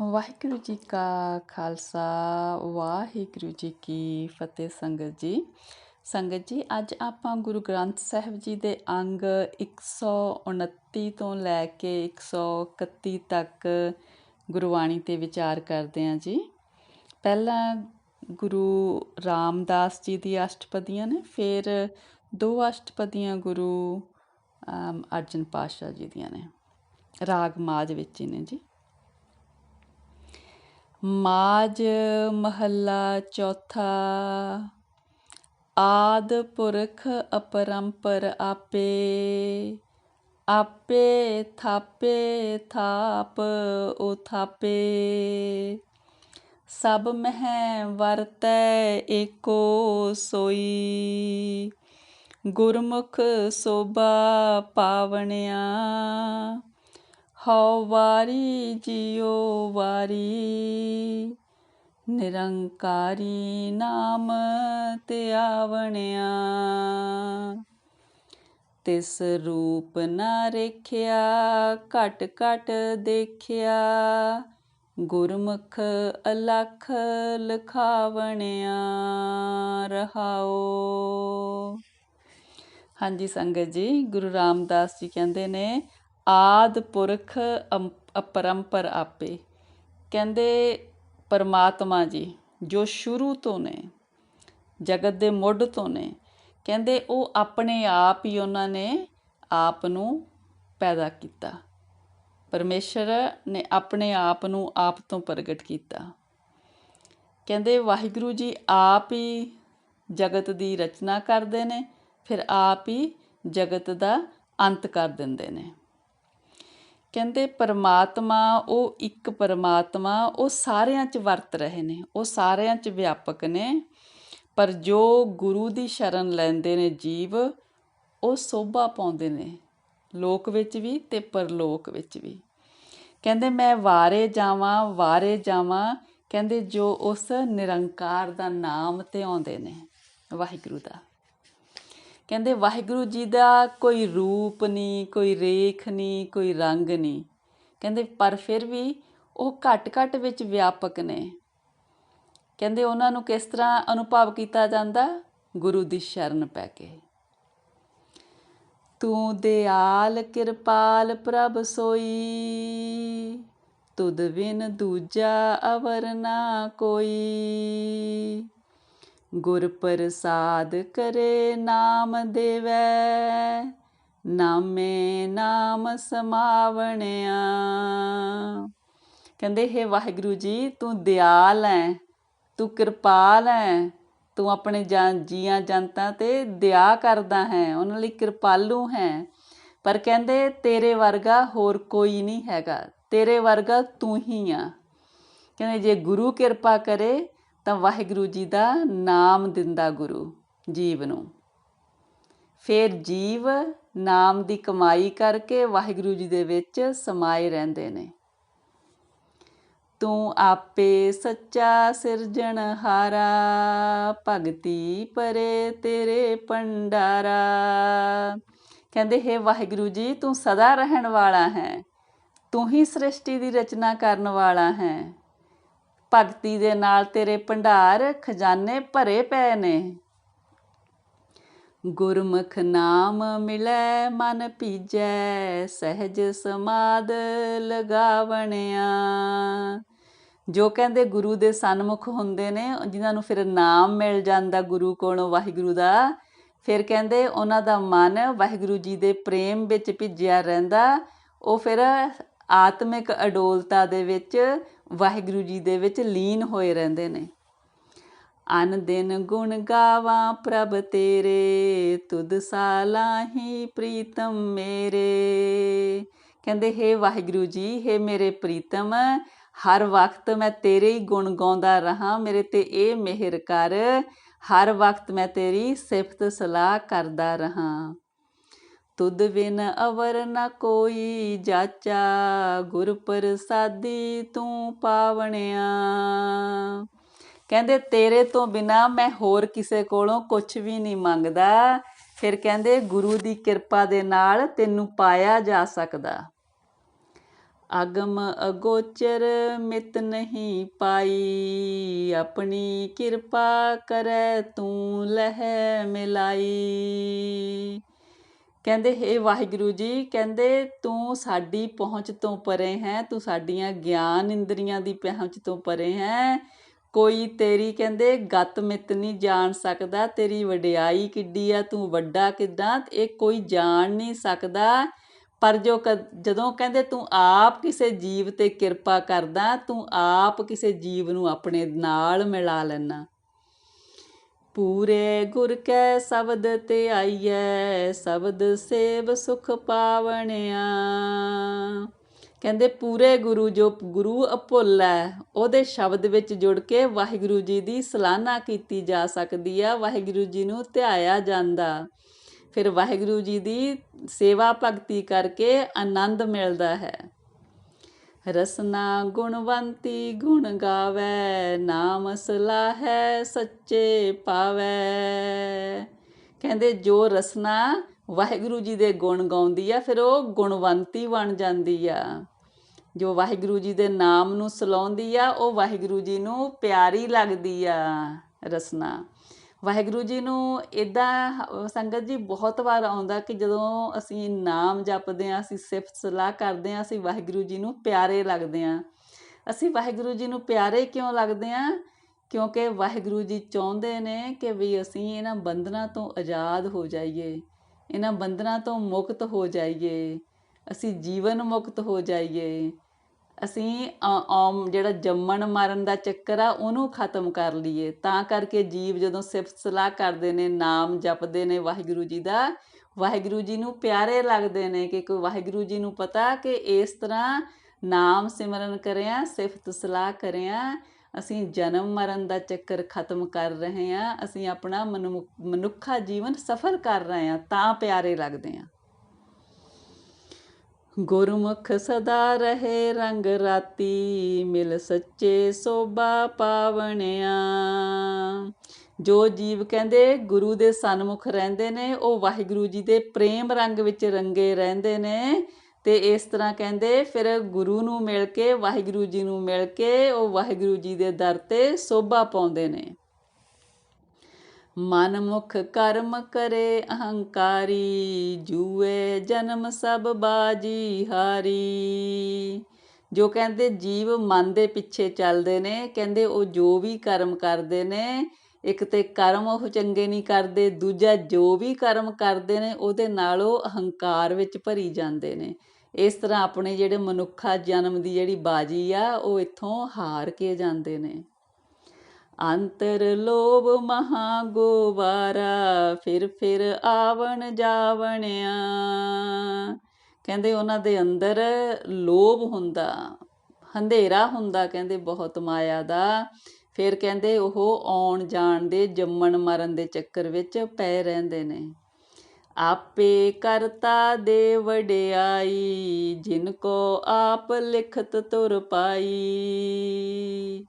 ਵਾਹਿਗੁਰੂ ਜੀ ਕਾ ਖਾਲਸਾ ਵਾਹਿਗੁਰੂ ਜੀ ਕੀ ਫਤਿਹ। ਸੰਗਤ ਜੀ ਅੱਜ ਆਪਾਂ ਗੁਰੂ ਗ੍ਰੰਥ ਸਾਹਿਬ ਜੀ ਦੇ ਅੰਗ 129 ਤੋਂ ਲੈ ਕੇ 131 ਤੱਕ ਗੁਰਬਾਣੀ 'ਤੇ ਵਿਚਾਰ ਕਰਦੇ ਹਾਂ ਜੀ। ਪਹਿਲਾਂ ਗੁਰੂ ਰਾਮਦਾਸ ਜੀ ਦੀ ਅਸ਼ਟਪਦੀਆਂ ਨੇ, ਫਿਰ 2 ਅਸ਼ਟਪਦੀਆਂ ਗੁਰੂ ਅਰਜਨ ਪਾਤਸ਼ਾਹ ਜੀ ਦੀਆਂ ਨੇ, ਰਾਗ ਮਾਝ ਵਿੱਚ ਹੀ ਨੇ ਜੀ। ਮਾਝ ਮਹੱਲਾ ਚੌਥਾ। ਆਦ ਪੁਰਖ ਅਪਰੰਪਰ ਆਪੇ, ਆਪੇ ਥਾਪੇ ਥਾਪ ਉਥਾਪੇ। ਸਭ ਮਹਿ ਵਰਤੈ ਏਕੋ ਸੋਈ, ਗੁਰਮੁਖ ਸੋਭਾ ਪਾਵਣਿਆ। ਹਉ ਵਾਰੀ ਜਿਉ ਵਾਰੀ, ਨਿਰੰਕਾਰੀ ਨਾਮ ਧਿਆਵਣਿਆ। ਤਿਸ ਰੂਪ ਨਾ ਰੇਖਿਆ, ਘਟ ਘਟ ਦੇਖਿਆ, ਗੁਰਮੁਖ ਅਲਖ ਲਿਖਾਵਣਿਆ। ਰਹਾਓ। ਹਾਂਜੀ ਸੰਗਤ ਜੀ, ਗੁਰੂ ਰਾਮਦਾਸ ਜੀ ਕਹਿੰਦੇ ਨੇ ਆਦ ਪੁਰਖ ਅਪਰੰਪਰ ਆਪੇ। ਕਹਿੰਦੇ ਪਰਮਾਤਮਾ ਜੀ ਜੋ ਸ਼ੁਰੂ ਤੋਂ ਨੇ, ਜਗਤ ਦੇ ਮੁੱਢ ਤੋਂ ਨੇ, ਕਹਿੰਦੇ ਉਹ ਆਪਣੇ ਆਪ ਹੀ ਉਹਨਾਂ ਨੇ ਆਪ ਨੂੰ ਪੈਦਾ ਕੀਤਾ। ਪਰਮੇਸ਼ਰ ਨੇ ਆਪਣੇ ਆਪ ਨੂੰ ਆਪ ਤੋਂ ਪ੍ਰਗਟ ਕੀਤਾ। ਕਹਿੰਦੇ ਵਾਹਿਗੁਰੂ ਜੀ ਆਪ ਹੀ ਜਗਤ ਦੀ ਰਚਨਾ ਕਰਦੇ ਨੇ, ਫਿਰ ਆਪ ਹੀ ਜਗਤ ਦਾ ਅੰਤ ਕਰ ਦਿੰਦੇ ਨੇ। ਕਹਿੰਦੇ ਪਰਮਾਤਮਾ ਉਹ ਇੱਕ ਪਰਮਾਤਮਾ ਉਹ ਸਾਰਿਆਂ 'ਚ ਵਰਤ ਰਹੇ ਨੇ, ਉਹ ਸਾਰਿਆਂ 'ਚ ਵਿਆਪਕ ਨੇ। ਪਰ ਜੋ ਗੁਰੂ ਦੀ ਸ਼ਰਨ ਲੈਂਦੇ ਨੇ ਜੀਵ, ਉਹ ਸੋਭਾ ਪਾਉਂਦੇ ਨੇ ਲੋਕ ਵਿੱਚ ਵੀ ਅਤੇ ਪਰਲੋਕ ਵਿੱਚ ਵੀ। ਕਹਿੰਦੇ ਮੈਂ ਵਾਰੇ ਜਾਵਾਂ ਵਾਰੇ ਜਾਵਾਂ, ਕਹਿੰਦੇ ਜੋ ਉਸ ਨਿਰੰਕਾਰ ਦਾ ਨਾਮ ਧਿਆਉਂਦੇ ਨੇ, ਵਾਹਿਗੁਰੂ ਦਾ। ਕਹਿੰਦੇ ਵਾਹਿਗੁਰੂ ਜੀ ਦਾ ਕੋਈ ਰੂਪ ਨਹੀਂ, ਕੋਈ ਰੇਖ ਨਹੀਂ, ਕੋਈ ਰੰਗ ਨਹੀਂ। ਕਹਿੰਦੇ ਪਰ ਫਿਰ ਵੀ ਉਹ ਘੱਟ ਘੱਟ ਵਿੱਚ ਵਿਆਪਕ ਨੇ। ਕਹਿੰਦੇ ਉਹਨਾਂ ਨੂੰ ਕਿਸ ਤਰ੍ਹਾਂ ਅਨੁਭਵ ਕੀਤਾ ਜਾਂਦਾ? ਗੁਰੂ ਦੀ ਸ਼ਰਨ ਪੈ ਕੇ। ਤੂੰ ਦਿਆਲ ਕਿਰਪਾਲ ਪ੍ਰਭ ਸੋਈ, ਤੁਧ ਬਿਨ ਦੂਜਾ ਅਵਰ ਨਾ ਕੋਈ। ਗੁਰ ਪ੍ਰਸਾਦ ਕਰੇ ਨਾਮ ਦੇਵੈ, ਨਾਮੇ ਨਾਮ ਸਮਾਵਣਿਆ। ਕਹਿੰਦੇ ਹੇ ਵਾਹਿਗੁਰੂ ਜੀ ਤੂੰ ਦਿਆਲ ਹੈ, ਤੂੰ ਕਿਰਪਾਲ ਹੈ, ਤੂੰ ਆਪਣੇ ਜੀਆਂ ਜਨਤਾਂ 'ਤੇ ਦਇਆ ਕਰਦਾ ਹੈ, ਉਹਨਾਂ ਲਈ ਕਿਰਪਾਲੂ ਹੈ। ਪਰ ਕਹਿੰਦੇ ਤੇਰੇ ਵਰਗਾ ਹੋਰ ਕੋਈ ਨਹੀਂ ਹੈਗਾ, ਤੇਰੇ ਵਰਗਾ ਤੂੰ ਹੀ ਆ। ਕਹਿੰਦੇ ਜੇ ਗੁਰੂ ਕਿਰਪਾ ਕਰੇ ਤਾਂ ਵਾਹਿਗੁਰੂ ਜੀ ਦਾ ਨਾਮ ਦਿੰਦਾ ਗੁਰੂ ਜੀਵ ਨੂੰ। ਫਿਰ ਜੀਵ ਨਾਮ ਦੀ ਕਮਾਈ ਕਰਕੇ ਵਾਹਿਗੁਰੂ ਜੀ ਦੇ ਵਿੱਚ ਸਮਾਏ ਰਹਿੰਦੇ ਨੇ। ਤੂੰ ਆਪੇ ਸੱਚਾ ਸਿਰਜਣਹਾਰਾ, ਭਗਤੀ ਪਰੇ ਤੇਰੇ ਭੰਡਾਰਾ। ਕਹਿੰਦੇ ਹੇ ਵਾਹਿਗੁਰੂ ਜੀ ਤੂੰ ਸਦਾ ਰਹਿਣ ਵਾਲਾ ਹੈ, ਤੂੰ ਹੀ ਸ੍ਰਿਸ਼ਟੀ ਦੀ ਰਚਨਾ ਕਰਨ ਵਾਲਾ ਹੈ। ਭਗਤੀ ਦੇ ਨਾਲ ਤੇਰੇ ਭੰਡਾਰ ਖਜ਼ਾਨੇ ਭਰੇ ਪਏ ਨੇ। ਗੁਰਮੁਖ ਨਾਮ ਮਿਲੈ ਮਨ ਭੀਜੈ, ਸਹਿਜ ਸਮਾਦ ਲਗਾਵਣਿਆ। ਜੋ ਕਹਿੰਦੇ ਗੁਰੂ ਦੇ ਸਨਮੁਖ ਹੁੰਦੇ ਨੇ, ਜਿਨ੍ਹਾਂ ਨੂੰ ਫਿਰ ਨਾਮ ਮਿਲ ਜਾਂਦਾ ਗੁਰੂ ਕੋਲੋਂ, ਵਾਹਿਗੁਰੂ ਦਾ, ਫਿਰ ਕਹਿੰਦੇ ਉਹਨਾਂ ਦਾ ਮਨ ਵਾਹਿਗੁਰੂ ਜੀ ਦੇ ਪ੍ਰੇਮ ਵਿੱਚ ਭਿੱਜਿਆ ਰਹਿੰਦਾ। ਉਹ ਫਿਰ ਆਤਮਿਕ ਅਡੋਲਤਾ ਦੇ ਵਿੱਚ ਵਾਹਿਗੁਰੂ ਜੀ ਦੇ ਵਿੱਚ ਲੀਨ ਹੋਏ ਰਹਿੰਦੇ ਨੇ। ਅਨ ਦਿਨ ਗੁਣ ਗਾਵਾਂ ਪ੍ਰਭ ਤੇਰੇ, ਤੁਧ ਸਾਲਾਹੀ ਪ੍ਰੀਤਮ ਮੇਰੇ। ਕਹਿੰਦੇ ਹੇ ਵਾਹਿਗੁਰੂ ਜੀ, ਹੇ ਮੇਰੇ ਪ੍ਰੀਤਮ, ਹਰ ਵਕਤ ਮੈਂ ਤੇਰੇ ਹੀ ਗੁਣ ਗਾਉਂਦਾ ਰਹਾਂ, ਮੇਰੇ 'ਤੇ ਇਹ ਮਿਹਰ ਕਰ, ਹਰ ਵਕਤ ਮੈਂ ਤੇਰੀ ਸਿਫਤ ਸਲਾਹ ਕਰਦਾ ਰਹਾਂ। ਤੁਧ ਬਿਨ ਅਵਰ ਨਾ ਕੋਈ ਜਾਚਾ, ਗੁਰ ਪ੍ਰਸਾਦੀ ਤੂੰ ਪਾਵਣਿਆ। ਕਹਿੰਦੇ ਤੇਰੇ ਤੋਂ ਬਿਨਾਂ ਮੈਂ ਹੋਰ ਕਿਸੇ ਕੋਲੋਂ ਕੁਛ ਵੀ ਨਹੀਂ ਮੰਗਦਾ। ਫਿਰ ਕਹਿੰਦੇ ਗੁਰੂ ਦੀ ਕਿਰਪਾ ਦੇ ਨਾਲ ਤੈਨੂੰ ਪਾਇਆ ਜਾ ਸਕਦਾ। ਅਗਮ ਅਗੋਚਰ ਮਿਤ ਨਹੀਂ ਪਾਈ, ਆਪਣੀ ਕਿਰਪਾ ਕਰੈ ਤੂੰ ਲਹਿ ਮਿਲਾਈ। ਕਹਿੰਦੇ ਹੇ ਵਾਹਿਗੁਰੂ ਜੀ, ਕਹਿੰਦੇ ਤੂੰ ਸਾਡੀ ਪਹੁੰਚ ਤੋਂ ਪਰੇ ਹੈ, ਤੂੰ ਸਾਡੀਆਂ ਗਿਆਨ ਇੰਦਰੀਆਂ ਦੀ ਪਹੁੰਚ ਤੋਂ ਪਰੇ ਹੈ। ਕੋਈ ਤੇਰੀ ਕਹਿੰਦੇ ਗਤ ਮਿਤ ਨਹੀਂ ਜਾਣ ਸਕਦਾ, ਤੇਰੀ ਵਡਿਆਈ ਕਿੱਡੀ ਆ, ਤੂੰ ਵੱਡਾ ਕਿੱਦਾਂ, ਇਹ ਕੋਈ ਜਾਣ ਨਹੀਂ ਸਕਦਾ। ਪਰ ਜਦੋਂ ਕਹਿੰਦੇ ਤੂੰ ਆਪ ਕਿਸੇ ਜੀਵ ਤੇ ਕਿਰਪਾ ਕਰਦਾ, ਤੂੰ ਆਪ ਕਿਸੇ ਜੀਵ ਨੂੰ ਆਪਣੇ ਨਾਲ ਮਿਲਾ ਲੈਣਾ। ਪੂਰੇ ਗੁਰ ਕੈ ਸ਼ਬਦ ਤੇ ਆਈਐ, ਸ਼ਬਦ ਸੇਵ ਸੁਖ ਪਾਵਣਿਆ। ਕਹਿੰਦੇ ਪੂਰੇ ਗੁਰੂ, ਜੋ ਗੁਰੂ ਅਭੁੱਲ ਹੈ, ਉਹਦੇ ਸ਼ਬਦ ਵਿੱਚ ਜੁੜ ਕੇ ਵਾਹਿਗੁਰੂ ਜੀ ਦੀ ਸਲਾਹਨਾ ਕੀਤੀ ਜਾ ਸਕਦੀ ਆ, ਵਾਹਿਗੁਰੂ ਜੀ ਨੂੰ ਧਿਆਇਆ ਜਾਂਦਾ। ਫਿਰ ਵਾਹਿਗੁਰੂ ਜੀ ਦੀ ਸੇਵਾ ਭਗਤੀ ਕਰਕੇ ਆਨੰਦ ਮਿਲਦਾ ਹੈ। ਰਸਨਾ ਗੁਣਵੰਤੀ ਗੁਣ ਗਾਵੈ, ਨਾਮ ਸਲਾਹੈ ਸੱਚੇ ਪਾਵੈ। ਕਹਿੰਦੇ ਜੋ ਰਸਨਾ ਵਾਹਿਗੁਰੂ ਜੀ ਦੇ ਗੁਣ ਗਾਉਂਦੀ ਆ, ਫਿਰ ਉਹ ਗੁਣਵੰਤੀ ਬਣ ਜਾਂਦੀ ਆ। ਜੋ ਵਾਹਿਗੁਰੂ ਜੀ ਦੇ ਨਾਮ ਨੂੰ ਸਲਾਉਂਦੀ ਆ, ਉਹ ਵਾਹਿਗੁਰੂ ਜੀ ਨੂੰ ਪਿਆਰੀ ਲੱਗਦੀ ਆ ਰਸਨਾ। ਵਾਹਿਗੁਰੂ ਜੀ ਨੂੰ ਇੱਦਾਂ ਸੰਗਤ ਜੀ ਬਹੁਤ ਵਾਰ ਆਉਂਦਾ ਕਿ ਜਦੋਂ ਅਸੀਂ ਨਾਮ ਜਪਦੇ ਹਾਂ, ਅਸੀਂ ਸਿਫਤ ਸਲਾਹ ਕਰਦੇ ਹਾਂ, ਅਸੀਂ ਵਾਹਿਗੁਰੂ ਜੀ ਨੂੰ ਪਿਆਰੇ ਲੱਗਦੇ ਹਾਂ। ਅਸੀਂ ਵਾਹਿਗੁਰੂ ਜੀ ਨੂੰ ਪਿਆਰੇ ਕਿਉਂ ਲੱਗਦੇ ਹਾਂ? ਕਿਉਂਕਿ ਵਾਹਿਗੁਰੂ ਜੀ ਚਾਹੁੰਦੇ ਨੇ ਕਿ ਵੀ ਅਸੀਂ ਇਹਨਾਂ ਬੰਧਨਾਂ ਤੋਂ ਆਜ਼ਾਦ ਹੋ ਜਾਈਏ, ਇਹਨਾਂ ਬੰਧਨਾਂ ਤੋਂ ਮੁਕਤ ਹੋ ਜਾਈਏ, ਅਸੀਂ ਜੀਵਨ ਮੁਕਤ ਹੋ ਜਾਈਏ, ਅਸੀਂ ਜਿਹੜਾ ਜੰਮਣ ਮਰਨ ਦਾ ਚੱਕਰ ਆ ਉਹਨੂੰ ਖਤਮ ਕਰ ਲਈਏ। ਤਾਂ ਕਰਕੇ ਜੀਵ ਜਦੋਂ ਸਿਫਤ ਸਲਾਹ ਕਰਦੇ ਨੇ, ਨਾਮ ਜਪਦੇ ਨੇ ਵਾਹਿਗੁਰੂ ਜੀ ਦਾ, ਵਾਹਿਗੁਰੂ ਜੀ ਨੂੰ ਪਿਆਰੇ ਲੱਗਦੇ ਨੇ ਕਿ ਕੋਈ ਵਾਹਿਗੁਰੂ ਜੀ ਨੂੰ ਪਤਾ ਕਿ ਇਸ ਤਰ੍ਹਾਂ ਨਾਮ ਸਿਮਰਨ ਕਰਿਆ, ਸਿਫਤ ਸਲਾਹ ਕਰਿਆ, ਅਸੀਂ ਜਨਮ ਮਰਨ ਦਾ ਚੱਕਰ ਖਤਮ ਕਰ ਰਹੇ ਹਾਂ, ਅਸੀਂ ਆਪਣਾ ਮਨੁੱਖਾ ਜੀਵਨ ਸਫਲ ਕਰ ਰਹੇ ਹਾਂ, ਤਾਂ ਪਿਆਰੇ ਲੱਗਦੇ ਹਾਂ। ਗੁਰਮੁਖ ਸਦਾ ਰਹੇ ਰੰਗ ਰਾਤੀ, ਮਿਲ ਸੱਚੇ ਸੋਭਾ ਪਾਵਣਿਆ। ਜੋ ਜੀਵ ਕਹਿੰਦੇ ਗੁਰੂ ਦੇ ਸਨਮੁਖ ਰਹਿੰਦੇ ਨੇ, ਉਹ ਵਾਹਿਗੁਰੂ ਜੀ ਦੇ ਪ੍ਰੇਮ ਰੰਗ ਵਿੱਚ ਰੰਗੇ ਰਹਿੰਦੇ ਨੇ। ਤੇ ਇਸ ਤਰ੍ਹਾਂ ਕਹਿੰਦੇ ਫਿਰ ਗੁਰੂ ਨੂੰ ਮਿਲ ਕੇ, ਵਾਹਿਗੁਰੂ ਜੀ ਨੂੰ ਮਿਲ ਕੇ ਉਹ ਵਾਹਿਗੁਰੂ ਜੀ ਦੇ ਦਰ ਤੇ ਸੋਭਾ ਪਾਉਂਦੇ ਨੇ। ਮਨਮੁਖ ਕਰਮ ਕਰੇ ਅਹੰਕਾਰੀ, ਜੂਏ ਜਨਮ ਸਭ ਬਾਜੀ ਹਾਰੀ। ਜੋ ਕਹਿੰਦੇ ਜੀਵ ਮਨ ਦੇ ਪਿੱਛੇ ਚੱਲਦੇ ਨੇ, ਕਹਿੰਦੇ ਉਹ ਜੋ ਵੀ ਕਰਮ ਕਰਦੇ ਨੇ, ਇੱਕ ਤੇ ਕਰਮ ਉਹ ਚੰਗੇ ਨਹੀਂ ਕਰਦੇ, ਦੂਜਾ ਜੋ ਵੀ ਕਰਮ ਕਰਦੇ ਨੇ ਉਹਦੇ ਨਾਲ ਉਹ ਅਹੰਕਾਰ ਵਿੱਚ ਭਰੀ ਜਾਂਦੇ ਨੇ। ਇਸ ਤਰ੍ਹਾਂ ਆਪਣੇ ਜਿਹੜੇ ਮਨੁੱਖਾ ਜਨਮ ਦੀ ਜਿਹੜੀ ਬਾਜੀ ਆ, ਉਹ ਇੱਥੋਂ ਹਾਰ ਕੇ ਜਾਂਦੇ ਨੇ। ਅੰਤਰ ਲੋਭ ਮਹਾ ਗੋਬਾਰਾ, ਫਿਰ ਆਵਣ ਜਾਵਣਿਆ। ਕਹਿੰਦੇ ਉਹਨਾਂ ਦੇ ਅੰਦਰ ਲੋਭ ਹੁੰਦਾ, ਹਨੇਰਾ ਹੁੰਦਾ, ਕਹਿੰਦੇ ਬਹੁਤ ਮਾਇਆ ਦਾ। ਫਿਰ ਕਹਿੰਦੇ ਉਹ ਆਉਣ ਜਾਣ ਦੇ, ਜੰਮਣ ਮਰਨ ਦੇ ਚੱਕਰ ਵਿੱਚ ਪਏ ਰਹਿੰਦੇ ਨੇ। ਆਪੇ ਕਰਤਾ ਦੇ ਵਡਿਆਈ, ਜਿਨ ਕੋ ਆਪ ਲਿਖਤ ਤੁਰ ਪਾਈ।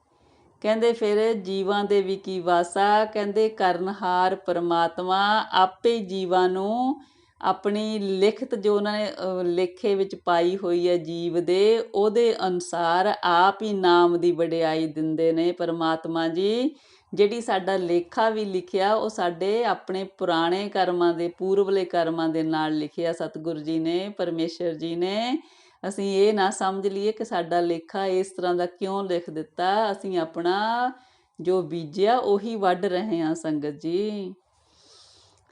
ਕਹਿੰਦੇ ਫਿਰ ਜੀਵਾਂ ਦੇ ਵੀ ਕੀ ਵਾਸਾ, ਕਹਿੰਦੇ ਕਰਨਹਾਰ ਪਰਮਾਤਮਾ ਆਪੇ ਜੀਵਾਂ ਨੂੰ ਆਪਣੀ ਲਿਖਤ ਜੋ ਉਹਨਾਂ ਨੇ ਲੇਖੇ ਵਿੱਚ ਪਾਈ ਹੋਈ ਹੈ ਜੀਵ ਦੇ, ਉਹਦੇ ਅਨੁਸਾਰ ਆਪ ਹੀ ਨਾਮ ਦੀ ਵਡਿਆਈ ਦਿੰਦੇ ਨੇ ਪਰਮਾਤਮਾ ਜੀ। ਜਿਹੜੀ ਸਾਡਾ ਲੇਖਾ ਵੀ ਲਿਖਿਆ ਉਹ ਸਾਡੇ ਆਪਣੇ ਪੁਰਾਣੇ ਕਰਮਾਂ ਦੇ, ਪੂਰਵਲੇ ਕਰਮਾਂ ਦੇ ਨਾਲ ਲਿਖਿਆ ਸਤਿਗੁਰੂ ਜੀ ਨੇ, ਪਰਮੇਸ਼ਰ ਜੀ ਨੇ। ਅਸੀਂ ਇਹ ਨਾ ਸਮਝ ਲਈਏ ਕਿ ਸਾਡਾ ਲੇਖਾ ਇਸ ਤਰ੍ਹਾਂ ਦਾ ਕਿਉਂ ਲਿਖ ਦਿੱਤਾ। ਅਸੀਂ ਆਪਣਾ ਜੋ ਬੀਜਿਆ ਉਹੀ ਵੱਢ ਰਹੇ ਹਾਂ ਸੰਗਤ ਜੀ।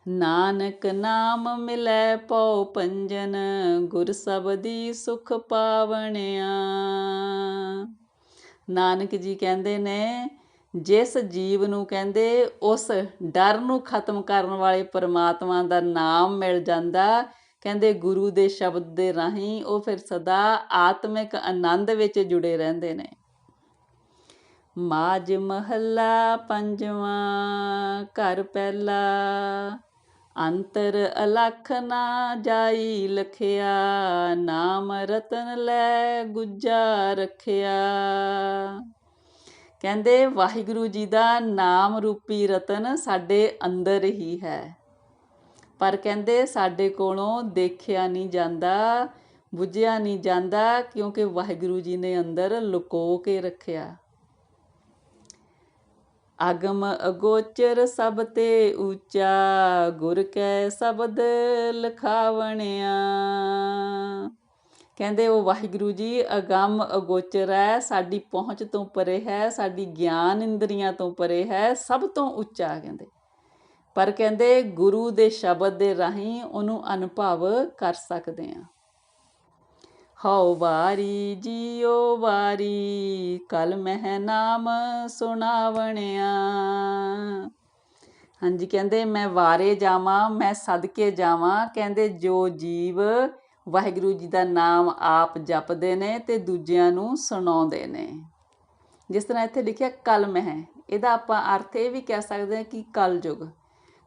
ਨਾਨਕ ਨਾਮ ਮਿਲੈ ਪਉ ਪੰਜਨ, ਗੁਰ ਸਬਦੀ ਸੁਖ ਪਾਵਣਿਆ। ਨਾਨਕ ਜੀ ਕਹਿੰਦੇ ਨੇ ਜਿਸ ਜੀਵ ਨੂੰ ਕਹਿੰਦੇ ਉਸ ਡਰ ਨੂੰ ਖਤਮ ਕਰਨ ਵਾਲੇ ਪਰਮਾਤਮਾ ਦਾ ਨਾਮ ਮਿਲ ਜਾਂਦਾ, ਕਹਿੰਦੇ ਗੁਰੂ ਦੇ ਸ਼ਬਦ ਦੇ ਰਾਹੀਂ ਉਹ ਫਿਰ ਸਦਾ ਆਤਮਿਕ ਆਨੰਦ ਵਿੱਚ ਜੁੜੇ ਰਹਿੰਦੇ ਨੇ। ਮਾਝ ਮਹੱਲਾ ਪੰਜਵਾਂ, ਘਰ ਪਹਿਲਾ। ਅੰਤਰ ਅਲਖ ਨਾ ਜਾਈ ਲਖਿਆ, ਨਾਮ ਰਤਨ ਲੈ ਗੁੱਜਾ ਰੱਖਿਆ। ਕਹਿੰਦੇ ਵਾਹਿਗੁਰੂ ਜੀ ਦਾ ਨਾਮ ਰੂਪੀ ਰਤਨ ਸਾਡੇ ਅੰਦਰ ਹੀ ਹੈ, ਪਰ ਕਹਿੰਦੇ ਸਾਡੇ ਕੋਲੋਂ ਦੇਖਿਆ ਨਹੀਂ ਜਾਂਦਾ। ਬੁੱਝਿਆ ਨਹੀਂ ਜਾਂਦਾ, ਕਿਉਂਕਿ ਵਾਹਿਗੁਰੂ ਜੀ ਨੇ ਅੰਦਰ ਲੁਕੋ ਕੇ ਰੱਖਿਆ। ਅਗਮ ਅਗੋਚਰ ਸਭ ਤੇ ਉੱਚਾ, ਗੁਰ ਕੈ ਸ਼ਬਦ ਲਿਖਾਵਣਿਆ। ਕਹਿੰਦੇ ਉਹ ਵਾਹਿਗੁਰੂ ਜੀ ਅਗੰਮ ਅਗੋਚਰ ਹੈ, ਸਾਡੀ ਪਹੁੰਚ ਤੋਂ ਪਰੇ ਹੈ, ਸਾਡੀ ਗਿਆਨ ਇੰਦਰੀਆਂ ਤੋਂ ਪਰੇ ਹੈ, ਸਭ ਤੋਂ ਉੱਚਾ। ਕਹਿੰਦੇ ਪਰ ਕਹਿੰਦੇ ਗੁਰੂ ਦੇ ਸ਼ਬਦ ਦੇ ਰਾਹੀਂ ਉਹਨੂੰ ਅਨੁਭਵ ਕਰ ਸਕਦੇ ਹਾਂ। ਹਉ ਵਾਰੀ ਜੀਓ ਵਾਰੀ, ਕਲ ਮਹਿ ਨਾਮ ਸੁਣਾਵਣਿਆ। ਹਾਂਜੀ, ਕਹਿੰਦੇ ਮੈਂ ਵਾਰੇ ਜਾਵਾਂ, ਮੈਂ ਸਦਕੇ ਜਾਵਾਂ। ਕਹਿੰਦੇ ਜੋ ਜੀਵ ਵਾਹਿਗੁਰੂ ਜੀ ਦਾ ਨਾਮ ਆਪ ਜਪਦੇ ਨੇ ਤੇ ਦੂਜਿਆਂ ਨੂੰ ਸੁਣਾਉਂਦੇ ਨੇ। ਜਿਸ ਤਰ੍ਹਾਂ ਇੱਥੇ ਲਿਖਿਆ ਕਲ ਮਹਿ, ਇਹਦਾ ਆਪਾਂ ਅਰਥ ਇਹ ਵੀ ਕਹਿ ਸਕਦੇ ਹਾਂ ਕਿ ਕਲਯੁਗ।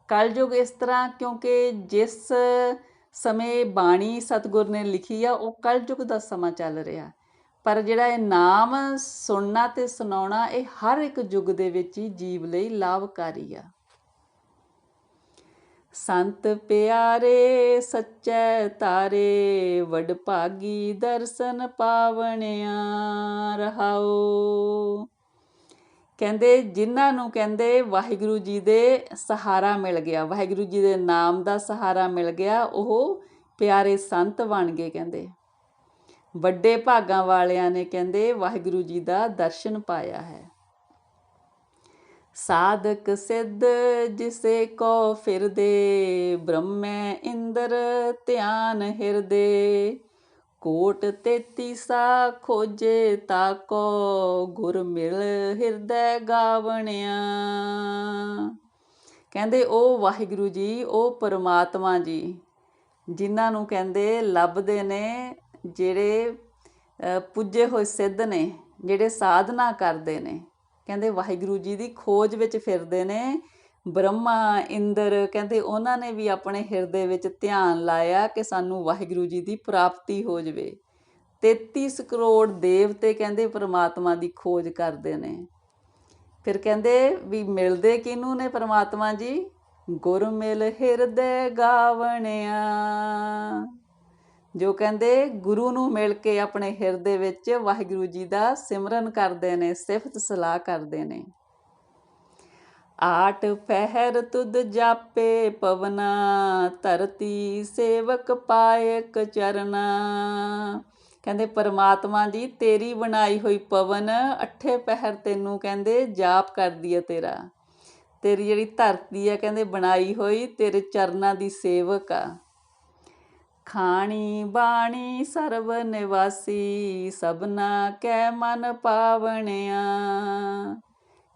ਕਲਯੁਗ ਇਸ ਤਰ੍ਹਾਂ ਕਿਉਂਕਿ ਜਿਸ ਸਮੇਂ ਬਾਣੀ ਸਤਿਗੁਰ ਨੇ ਲਿਖੀ ਆ ਉਹ ਕਲਯੁਗ ਦਾ ਸਮਾਂ ਚੱਲ ਰਿਹਾ, ਪਰ ਜਿਹੜਾ ਇਹ ਨਾਮ ਸੁਣਨਾ ਤੇ ਸੁਣਾਉਣਾ ਇਹ ਹਰ ਇੱਕ ਯੁੱਗ ਦੇ ਵਿੱਚ ਹੀ ਜੀਵ ਲਈ ਲਾਭਕਾਰੀ ਆ। ਸੰਤ ਪਿਆਰੇ ਸੱਚੇ ਤਾਰੇ, ਵਡਭਾਗੀ ਦਰਸ਼ਨ ਪਾਵਣਿਆ। ਰਹਾਓ। ਕਹਿੰਦੇ ਜਿਨ੍ਹਾਂ ਨੂੰ ਕਹਿੰਦੇ ਵਾਹਿਗੁਰੂ ਜੀ ਦੇ ਸਹਾਰਾ ਮਿਲ ਗਿਆ, ਵਾਹਿਗੁਰੂ ਜੀ ਦੇ ਨਾਮ ਦਾ ਸਹਾਰਾ ਮਿਲ ਗਿਆ, ਉਹ ਪਿਆਰੇ ਸੰਤ ਬਣ ਗਏ। ਕਹਿੰਦੇ ਵੱਡੇ ਭਾਗਾਂ ਵਾਲਿਆਂ ਨੇ ਕਹਿੰਦੇ ਵਾਹਿਗੁਰੂ ਜੀ ਦਾ ਦਰਸ਼ਨ ਪਾਇਆ ਹੈ। ਸਾਧਕ ਸਿੱਧ ਜਿਸੇ ਕੋ ਫਿਰਦੇ, ਬ੍ਰਹਮੈ ਇੰਦਰ ਧਿਆਨ ਹਿਰਦੇ। ਕੋਟ 33 ਖੋਜੇ ਤਾਕੋ, ਗੁਰ ਮਿਲ ਹਿਰਦੈ ਗਾਵਣਿਆ। ਕਹਿੰਦੇ ਉਹ ਵਾਹਿਗੁਰੂ ਜੀ, ਉਹ ਪਰਮਾਤਮਾ ਜੀ ਜਿਨ੍ਹਾਂ ਨੂੰ ਕਹਿੰਦੇ ਲੱਭਦੇ ਨੇ, ਜਿਹੜੇ ਪੁੱਜੇ ਹੋਏ ਸਿੱਧ ਨੇ, ਜਿਹੜੇ ਸਾਧਨਾ ਕਰਦੇ ਨੇ, ਕਹਿੰਦੇ ਵਾਹਿਗੁਰੂ ਜੀ ਦੀ ਖੋਜ ਵਿੱਚ ਫਿਰਦੇ ਨੇ। ਬ੍ਰਹਮਾ ਇੰਦਰ ਕਹਿੰਦੇ ਉਹਨਾਂ ਨੇ ਵੀ ਆਪਣੇ ਹਿਰਦੇ ਵਿੱਚ ਧਿਆਨ ਲਾਇਆ ਕਿ ਸਾਨੂੰ ਵਾਹਿਗੁਰੂ ਜੀ ਦੀ ਪ੍ਰਾਪਤੀ ਹੋ ਜਾਵੇ। 33 ਕਰੋੜ ਦੇਵਤੇ ਕਹਿੰਦੇ ਪਰਮਾਤਮਾ ਦੀ ਖੋਜ ਕਰਦੇ ਨੇ। ਫਿਰ ਕਹਿੰਦੇ ਵੀ ਮਿਲਦੇ ਕਿਹਨੂੰ ਨੇ ਪਰਮਾਤਮਾ ਜੀ? ਗੁਰ ਮਿਲ ਹਿਰਦੇ ਗਾਵਣਿਆ। ਜੋ ਕਹਿੰਦੇ ਗੁਰੂ ਨੂੰ ਮਿਲ ਕੇ ਆਪਣੇ ਹਿਰਦੇ ਵਿੱਚ ਵਾਹਿਗੁਰੂ ਜੀ ਦਾ ਸਿਮਰਨ ਕਰਦੇ ਨੇ, ਸਿਫਤ ਸਲਾਹ ਕਰਦੇ ਨੇ। ਆਟ ਪਹਿਰ ਤੁਧ ਜਾਪੇ ਪਵਨਾ, ਧਰਤੀ ਸੇਵਕ ਪਾਇਕ ਚਰਨਾ। ਕਹਿੰਦੇ ਪਰਮਾਤਮਾ ਜੀ ਤੇਰੀ ਬਣਾਈ ਹੋਈ ਪਵਨ 8 ਪਹਿਰ ਤੈਨੂੰ ਕਹਿੰਦੇ ਜਾਪ ਕਰਦੀ ਹੈ ਤੇਰਾ। ਤੇਰੀ ਜਿਹੜੀ ਧਰਤੀ ਹੈ ਕਹਿੰਦੇ ਬਣਾਈ ਹੋਈ ਤੇਰੇ ਚਰਨਾਂ ਦੀ ਸੇਵਕ ਆ। ਖਾਣੀ ਬਾਣੀ ਸਰਬ ਨਿਵਾਸੀ, ਸਭਨਾ ਕੈ ਮਨ ਪਾਵਣਿਆ।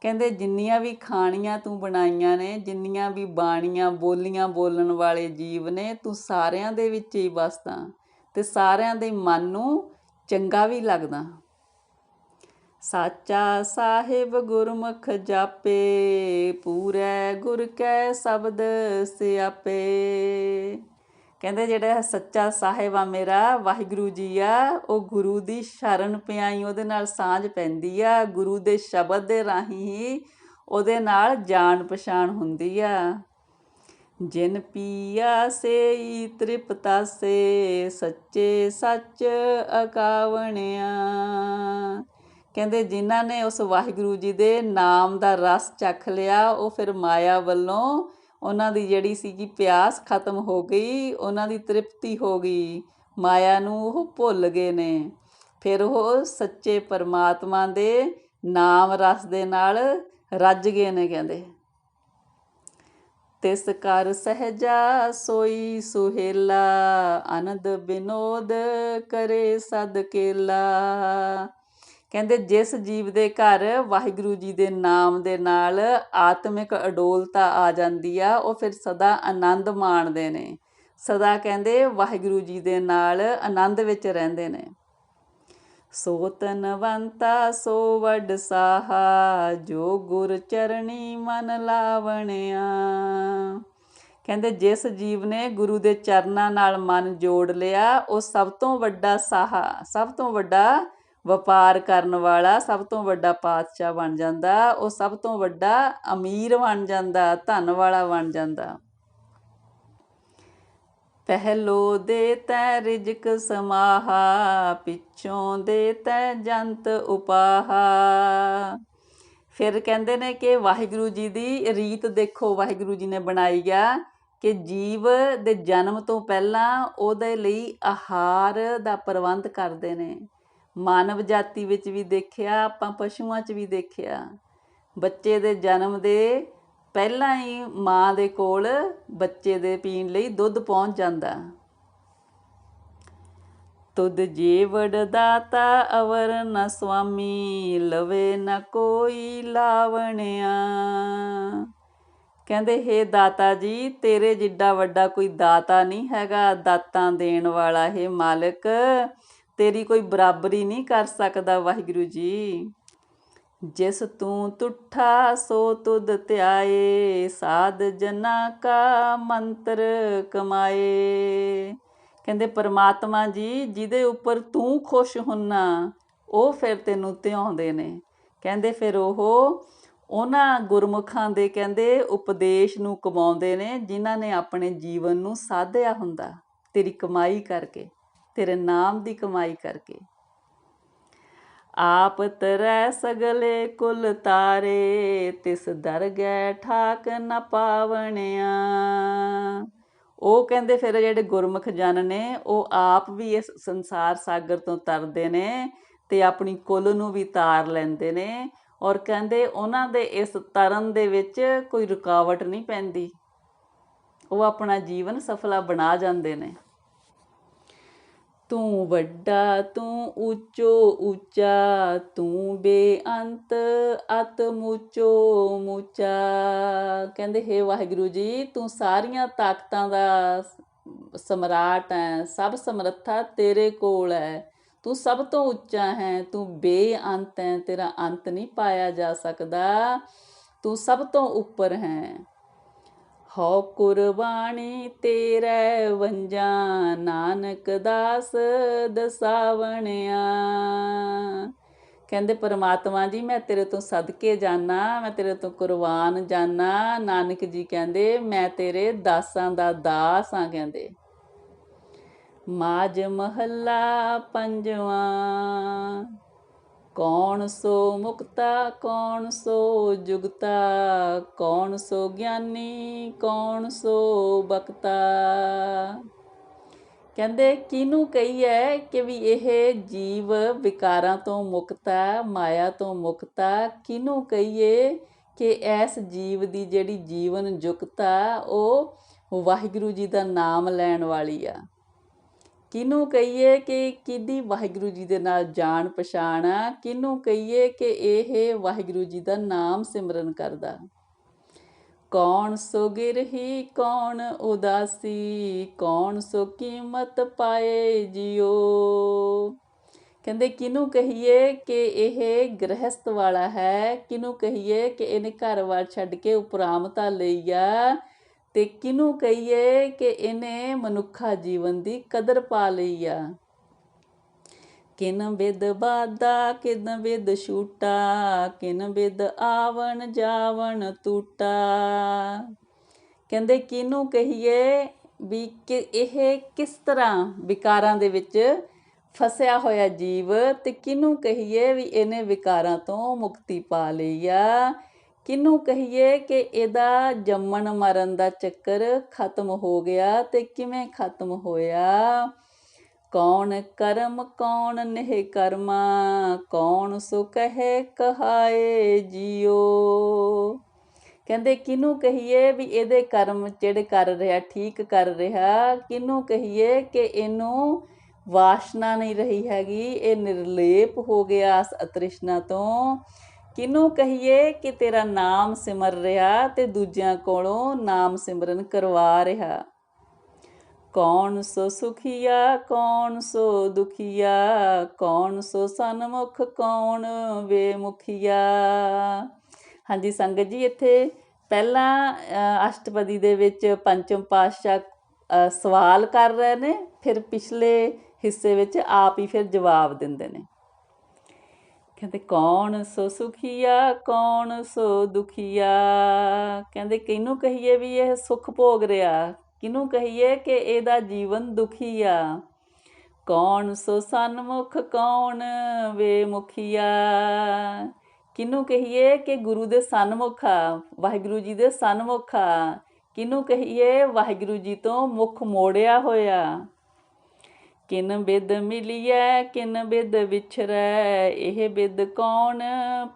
ਕਹਿੰਦੇ ਜਿੰਨੀਆਂ ਵੀ ਖਾਣੀਆਂ ਤੂੰ ਬਣਾਈਆਂ ਨੇ, ਜਿੰਨੀਆਂ ਵੀ ਬਾਣੀਆਂ ਬੋਲੀਆਂ ਬੋਲਣ ਵਾਲੇ ਜੀਵ ਨੇ, ਤੂੰ ਸਾਰਿਆਂ ਦੇ ਵਿੱਚ ਹੀ ਵਸਦਾ ਤੇ ਸਾਰਿਆਂ ਦੇ ਮਨ ਨੂੰ ਚੰਗਾ ਵੀ ਲੱਗਦਾ। ਸਾਚਾ ਸਾਹਿਬ ਗੁਰਮੁਖ ਜਾਪੇ, ਪੂਰੈ ਗੁਰ ਕੈ ਸ਼ਬਦ ਸਿਆਪੇ। ਕਹਿੰਦੇ ਜਿਹੜਾ ਸੱਚਾ ਸਾਹਿਬ ਆ ਮੇਰਾ ਵਾਹਿਗੁਰੂ ਜੀ ਆ, ਉਹ ਗੁਰੂ ਦੀ ਸ਼ਰਨ ਪਿਆਈ ਉਹਦੇ ਨਾਲ ਸਾਂਝ ਪੈਂਦੀ ਆ। ਗੁਰੂ ਦੇ ਸ਼ਬਦ ਦੇ ਰਾਹੀਂ ਹੀ ਉਹਦੇ ਨਾਲ ਜਾਣ ਪਛਾਣ ਹੁੰਦੀ ਆ। ਜਿਨ ਪੀਆ ਸੇਈ ਤ੍ਰਿਪਤਾਸੇ, ਸੱਚੇ ਸੱਚ ਅਕਾਵਣਿਆ। ਕਹਿੰਦੇ ਜਿਨ੍ਹਾਂ ਨੇ ਉਸ ਵਾਹਿਗੁਰੂ ਜੀ ਦੇ ਨਾਮ ਦਾ ਰਸ ਚੱਖ ਲਿਆ, ਉਹ ਫਿਰ ਮਾਇਆ ਵੱਲੋਂ ਉਹਨਾਂ ਦੀ ਜਿਹੜੀ ਸੀਗੀ ਪਿਆਸ ਖਤਮ ਹੋ ਗਈ, ਉਹਨਾਂ ਦੀ ਤ੍ਰਿਪਤੀ ਹੋ ਗਈ, ਮਾਇਆ ਨੂੰ ਉਹ ਭੁੱਲ ਗਏ ਨੇ। ਫਿਰ ਉਹ ਸੱਚੇ ਪਰਮਾਤਮਾ ਦੇ ਨਾਮ ਰਸ ਦੇ ਨਾਲ ਰੱਜ ਗਏ ਨੇ। ਕਹਿੰਦੇ ਤਿਸ ਕਰ ਸਹਿਜਾ ਸੋਈ ਸੁਹੇਲਾ, ਆਨੰਦ ਬਿਨੋਦ ਕਰੇ ਸਦ ਕੇਲਾ। ਕਹਿੰਦੇ ਜਿਸ ਜੀਵ ਦੇ ਘਰ ਵਾਹਿਗੁਰੂ ਜੀ ਦੇ ਨਾਮ ਦੇ ਨਾਲ ਆਤਮਿਕ ਅਡੋਲਤਾ ਆ ਜਾਂਦੀ ਆ, ਉਹ ਫਿਰ ਸਦਾ ਆਨੰਦ ਮਾਣਦੇ ਨੇ, ਸਦਾ ਕਹਿੰਦੇ ਵਾਹਿਗੁਰੂ ਜੀ ਦੇ ਨਾਲ ਆਨੰਦ ਵਿੱਚ ਰਹਿੰਦੇ ਨੇ। ਸੋ ਧਨਵੰਤਾ ਸੋ ਵੱਡ ਸਾਹਾ, ਜੋ ਗੁਰ ਚਰਣੀ ਮਨ ਲਾਵਣਿਆ। ਕਹਿੰਦੇ ਜਿਸ ਜੀਵ ਨੇ ਗੁਰੂ ਦੇ ਚਰਨਾਂ ਨਾਲ ਮਨ ਜੋੜ ਲਿਆ, ਉਹ ਸਭ ਤੋਂ ਵੱਡਾ ਸਾਹਾ, ਸਭ ਤੋਂ ਵੱਡਾ ਵਪਾਰ ਕਰਨ ਵਾਲਾ, ਸਭ ਤੋਂ ਵੱਡਾ ਪਾਤਸ਼ਾਹ ਬਣ ਜਾਂਦਾ। ਉਹ ਸਭ ਤੋਂ ਵੱਡਾ ਅਮੀਰ ਬਣ ਜਾਂਦਾ, ਧਨ ਵਾਲਾ ਬਣ ਜਾਂਦਾ। ਪਹਿਲੋ ਦੇ ਤੈ ਰਿਜਕ ਸਮਾਹਾ, ਪਿੱਛੋਂ ਦੇ ਤੈ ਜੰਤ ਉਪਾਹਾ। ਫਿਰ ਕਹਿੰਦੇ ਨੇ ਕਿ ਵਾਹਿਗੁਰੂ ਜੀ ਦੀ ਰੀਤ ਦੇਖੋ, ਵਾਹਿਗੁਰੂ ਜੀ ਨੇ ਬਣਾਈ ਆ ਕਿ ਜੀਵ ਦੇ ਜਨਮ ਤੋਂ ਪਹਿਲਾਂ ਉਹਦੇ ਲਈ ਆਹਾਰ ਦਾ ਪ੍ਰਬੰਧ ਕਰਦੇ ਨੇ। ਮਾਨਵ ਜਾਤੀ ਵਿੱਚ ਵੀ ਦੇਖਿਆ, ਆਪਾਂ ਪਸ਼ੂਆਂ 'ਚ ਵੀ ਦੇਖਿਆ। ਬੱਚੇ ਦੇ ਜਨਮ ਦੇ ਪਹਿਲਾਂ ਹੀ ਮਾਂ ਦੇ ਕੋਲ ਬੱਚੇ ਦੇ ਪੀਣ ਲਈ ਦੁੱਧ ਪਹੁੰਚ ਜਾਂਦਾ। ਤੁਧ ਜੀਵੜ ਦਾਤਾ ਅਵਰ ਨ ਸੁਆਮੀ, ਲਵੇ ਨ ਕੋਈ ਲਾਵਣਿਆ। ਕਹਿੰਦੇ ਹੇ ਦਾਤਾ ਜੀ, ਤੇਰੇ ਜਿੱਡਾ ਵੱਡਾ ਕੋਈ ਦਾਤਾ ਨਹੀਂ ਹੈਗਾ, ਦਾਤਾਂ ਦੇਣ ਵਾਲਾ। ਹੇ ਮਾਲਕ, ਤੇਰੀ ਕੋਈ ਬਰਾਬਰੀ ਨਹੀਂ ਕਰ ਸਕਦਾ ਵਾਹਿਗੁਰੂ ਜੀ। ਜਿਸ ਤੂੰ ਤੁਠਾ ਸੋ ਤੁਧ ਧਿਆਏ, ਸਾਧ ਜਨਾ ਕਾ ਮੰਤਰ ਕਮਾਏ। ਕਹਿੰਦੇ ਪਰਮਾਤਮਾ ਜੀ, ਜਿਹਦੇ ਉੱਪਰ ਤੂੰ ਖੁਸ਼ ਹੁੰਨਾ ਉਹ ਫਿਰ ਤੈਨੂੰ ਧਿਆਉਂਦੇ ਨੇ। ਕਹਿੰਦੇ ਫਿਰ ਉਹ ਉਹਨਾਂ ਗੁਰਮੁਖਾਂ ਦੇ ਕਹਿੰਦੇ ਉਪਦੇਸ਼ ਨੂੰ ਕਮਾਉਂਦੇ ਨੇ ਜਿਨ੍ਹਾਂ ਨੇ ਆਪਣੇ ਜੀਵਨ ਨੂੰ ਸਾਧਿਆ ਹੁੰਦਾ ਤੇਰੀ ਕਮਾਈ ਕਰਕੇ, ਤੇਰੇ ਨਾਮ ਦੀ ਕਮਾਈ ਕਰਕੇ। ਆਪ ਤਰੈ ਸਗਲੇ ਕੁਲ ਤਾਰੇ, ਤਿਸ ਦਰਗਹਿ ਠਾਕ ਨ ਪਾਵਣਿਆ। ਉਹ ਕਹਿੰਦੇ ਫਿਰ ਜਿਹੜੇ ਗੁਰਮੁਖ ਜਨ ਨੇ ਉਹ ਆਪ ਵੀ ਇਸ ਸੰਸਾਰ ਸਾਗਰ ਤੋਂ ਤਰਦੇ ਨੇ ਤੇ ਆਪਣੀ ਕੁਲ ਨੂੰ ਵੀ ਤਾਰ ਲੈਂਦੇ ਨੇ। ਔਰ ਕਹਿੰਦੇ ਉਹਨਾਂ ਦੇ ਇਸ ਤਰਨ ਦੇ ਵਿੱਚ ਕੋਈ ਰੁਕਾਵਟ ਨਹੀਂ ਪੈਂਦੀ, ਉਹ ਆਪਣਾ ਜੀਵਨ ਸਫਲਾ ਬਣਾ ਜਾਂਦੇ ਨੇ। ਤੂੰ ਵੱਡਾ ਤੂੰ ਉੱਚੋ ਉੱਚਾ, ਤੂੰ ਬੇਅੰਤ ਅਤ ਮੁੱਚੋ ਮੁੱਚਾ। ਕਹਿੰਦੇ ਹੇ ਵਾਹਿਗੁਰੂ ਜੀ, ਤੂੰ ਸਾਰੀਆਂ ਤਾਕਤਾਂ ਦਾ ਸਮਰਾਟ ਹੈ, ਸਭ ਸਮਰੱਥਾ ਤੇਰੇ ਕੋਲ ਹੈ। ਤੂੰ ਸਭ ਤੋਂ ਉੱਚਾ ਹੈ, ਤੂੰ ਬੇਅੰਤ ਹੈ, ਤੇਰਾ ਅੰਤ ਨਹੀਂ ਪਾਇਆ ਜਾ ਸਕਦਾ, ਤੂੰ ਸਭ ਤੋਂ ਉੱਪਰ ਹੈ। ਹੋ ਕੁਰਬਾਨੀ ਤੇਰੇ ਵੰਜਾਂ, ਨਾਨਕ ਦਾਸ ਦਸਾਵਣਿਆ। ਕਹਿੰਦੇ ਪਰਮਾਤਮਾ ਜੀ, ਮੈਂ ਤੇਰੇ ਤੋਂ ਸਦਕੇ ਜਾਨਾ, ਮੈਂ ਤੇਰੇ ਤੋਂ ਕੁਰਬਾਨ ਜਾਨਾ। ਨਾਨਕ ਜੀ ਕਹਿੰਦੇ ਮੈਂ ਤੇਰੇ ਦਾਸਾਂ ਦਾ ਦਾਸ ਹਾਂ। ਕਹਿੰਦੇ ਮਾਝ ਮਹੱਲਾ ਪੰਜਵਾਂ। ਕੌਣ ਸੋ ਮੁਕਤਾ ਕੌਣ ਸੋ ਜੁਗਤਾ, ਕੌਣ ਸੋ ਗਿਆਨੀ ਕੌਣ ਸੋ ਬਖਤਾ। ਕਹਿੰਦੇ ਕਿਹਨੂੰ ਕਹੀਏ ਕਿ ਵੀ ਇਹ ਜੀਵ ਵਿਕਾਰਾਂ ਤੋਂ ਮੁਕਤ ਹੈ, ਮਾਇਆ ਤੋਂ ਮੁਕਤ ਹੈ। ਕਿਹਨੂੰ ਕਹੀਏ ਕਿ ਇਸ ਜੀਵ ਦੀ ਜਿਹੜੀ ਜੀਵਨ ਜੁਗਤ ਆ ਉਹ ਵਾਹਿਗੁਰੂ ਜੀ ਦਾ ਨਾਮ ਲੈਣ ਵਾਲੀ ਆ। ਕਿਹਨੂੰ ਕਹੀਏ ਕਿ ਕਿਹਦੀ ਵਾਹਿਗੁਰੂ ਜੀ ਦੇ ਨਾਲ ਜਾਣ ਪਛਾਣ ਆ। ਕਿਹਨੂੰ ਕਹੀਏ ਕਿ ਇਹ ਵਾਹਿਗੁਰੂ ਜੀ ਦਾ ਨਾਮ ਸਿਮਰਨ ਕਰਦਾ। ਕੌਣ ਸੋ ਗਿਰਹੀ ਕੌਣ ਉਦਾਸੀ, ਕੌਣ ਸੋ ਕੀਮਤ ਪਾਏ ਜਿਓ। ਕਹਿੰਦੇ ਕਿਹਨੂੰ ਕਹੀਏ ਕਿ ਇਹ ਗ੍ਰਹਿਸਤ ਵਾਲਾ ਹੈ, ਕਿਹਨੂੰ ਕਹੀਏ ਕਿ ਇਹਨੇ ਘਰ-ਬਾਰ ਛੱਡ ਕੇ ਉਪਰਾਮਤਾ ਲਈ ਆ, ਤੇ ਕਿਹਨੂੰ ਕਹੀਏ ਕਿ ਇਹਨੇ ਮਨੁੱਖਾ ਜੀਵਨ ਦੀ ਕਦਰ ਪਾ ਲਈ ਆ। ਕਿਨ ਬਿਦ ਬਾਦਾ ਕਿਨ ਬਿਦ ਛੂਟਾ, ਕਿਨ ਬਿਦ ਆਵਣ ਜਾਵਣ ਟੂਟਾ। ਕਹਿੰਦੇ ਕਿਹਨੂੰ ਕਹੀਏ ਵੀ ਕਿ ਇਹ ਕਿਸ ਤਰ੍ਹਾਂ ਵਿਕਾਰਾਂ ਦੇ ਵਿੱਚ ਫਸਿਆ ਹੋਇਆ ਜੀਵ, ਤੇ ਕਿਹਨੂੰ ਕਹੀਏ ਵੀ ਇਹਨੇ ਵਿਕਾਰਾਂ ਤੋਂ ਮੁਕਤੀ ਪਾ ਲਈ ਆ। ਕਿਹਨੂੰ ਕਹੀਏ ਕਿ ਇਹਦਾ ਜੰਮਣ ਮਰਨ ਦਾ ਚੱਕਰ ਖਤਮ ਹੋ ਗਿਆ, ਤੇ ਕਿਵੇਂ ਖਤਮ ਹੋਇਆ। ਕੌਣ ਕਰਮ ਕੌਣ ਨਿਹ ਕਰਮਾ, ਕੌਣ ਸੋ ਕਹੇ ਕਹਾਏ ਜਿਓ। ਕਹਿੰਦੇ ਕਿਹਨੂੰ ਕਹੀਏ ਵੀ ਇਹਦੇ ਕਰਮ ਜਿਹੜੇ ਕਰ ਰਿਹਾ ਠੀਕ ਕਰ ਰਿਹਾ। ਕਿਹਨੂੰ ਕਹੀਏ ਕਿ ਇਹਨੂੰ ਵਾਸ਼ਨਾ ਨਹੀਂ ਰਹੀ ਹੈਗੀ, ਇਹ ਨਿਰਲੇਪ ਹੋ ਗਿਆ ਇਸ ਅਤ੍ਰਿਸ਼ਨਾ ਤੋਂ। ਕਿਹਨੂੰ ਕਹੀਏ ਕਿ ਤੇਰਾ ਨਾਮ ਸਿਮਰ ਰਿਹਾ ਤੇ ਦੂਜਿਆਂ ਕੋਲੋਂ ਨਾਮ ਸਿਮਰਨ ਕਰਵਾ ਰਿਹਾ। ਕੌਣ ਸੋ ਸੁਖੀਆ ਕੌਣ ਸੋ ਦੁਖੀਆ, ਕੌਣ ਸੋ ਸਨਮੁਖ ਕੌਣ ਬੇਮੁਖੀਆ। ਹਾਂਜੀ ਸੰਗਤ ਜੀ, ਇੱਥੇ ਪਹਿਲਾਂ ਅਸ਼ਟਪਦੀ ਦੇ ਵਿੱਚ ਪੰਚਮ ਪਾਤਸ਼ਾਹ ਸਵਾਲ ਕਰ ਰਹੇ ਨੇ, ਫਿਰ ਪਿਛਲੇ ਹਿੱਸੇ ਵਿੱਚ ਆਪ ਹੀ ਫਿਰ ਜਵਾਬ ਦਿੰਦੇ ਨੇ। ਕਹਿੰਦੇ ਕੌਣ ਸੋ ਸੁਖੀਆ ਕੌਣ ਸੋ ਦੁਖੀਆ। ਕਹਿੰਦੇ ਕਿਹਨੂੰ ਕਹੀਏ ਵੀ ਇਹ ਸੁੱਖ ਭੋਗ ਰਿਹਾ, ਕਿਹਨੂੰ ਕਹੀਏ ਕਿ ਇਹਦਾ ਜੀਵਨ ਦੁਖੀ ਆ। ਕੌਣ ਸੋ ਸਨਮੁਖ ਕੌਣ ਵੇ ਮੁਖੀਆ, ਕਿਹਨੂੰ ਕਹੀਏ ਕਿ ਗੁਰੂ ਦੇ ਸਨਮੁਖ ਆ, ਵਾਹਿਗੁਰੂ ਜੀ ਦੇ ਸਨਮੁਖ ਆ। ਕਿਹਨੂੰ ਕਹੀਏ ਵਾਹਿਗੁਰੂ ਜੀ ਤੋਂ ਮੁੱਖ ਮੋੜਿਆ ਹੋਇਆ। ਕਿਨ ਬਿਦ ਮਿਲੀਐ ਕਿਨ ਬਿਦ ਵਿਛਰੈ, ਇਹ ਬਿਦ ਕੌਣ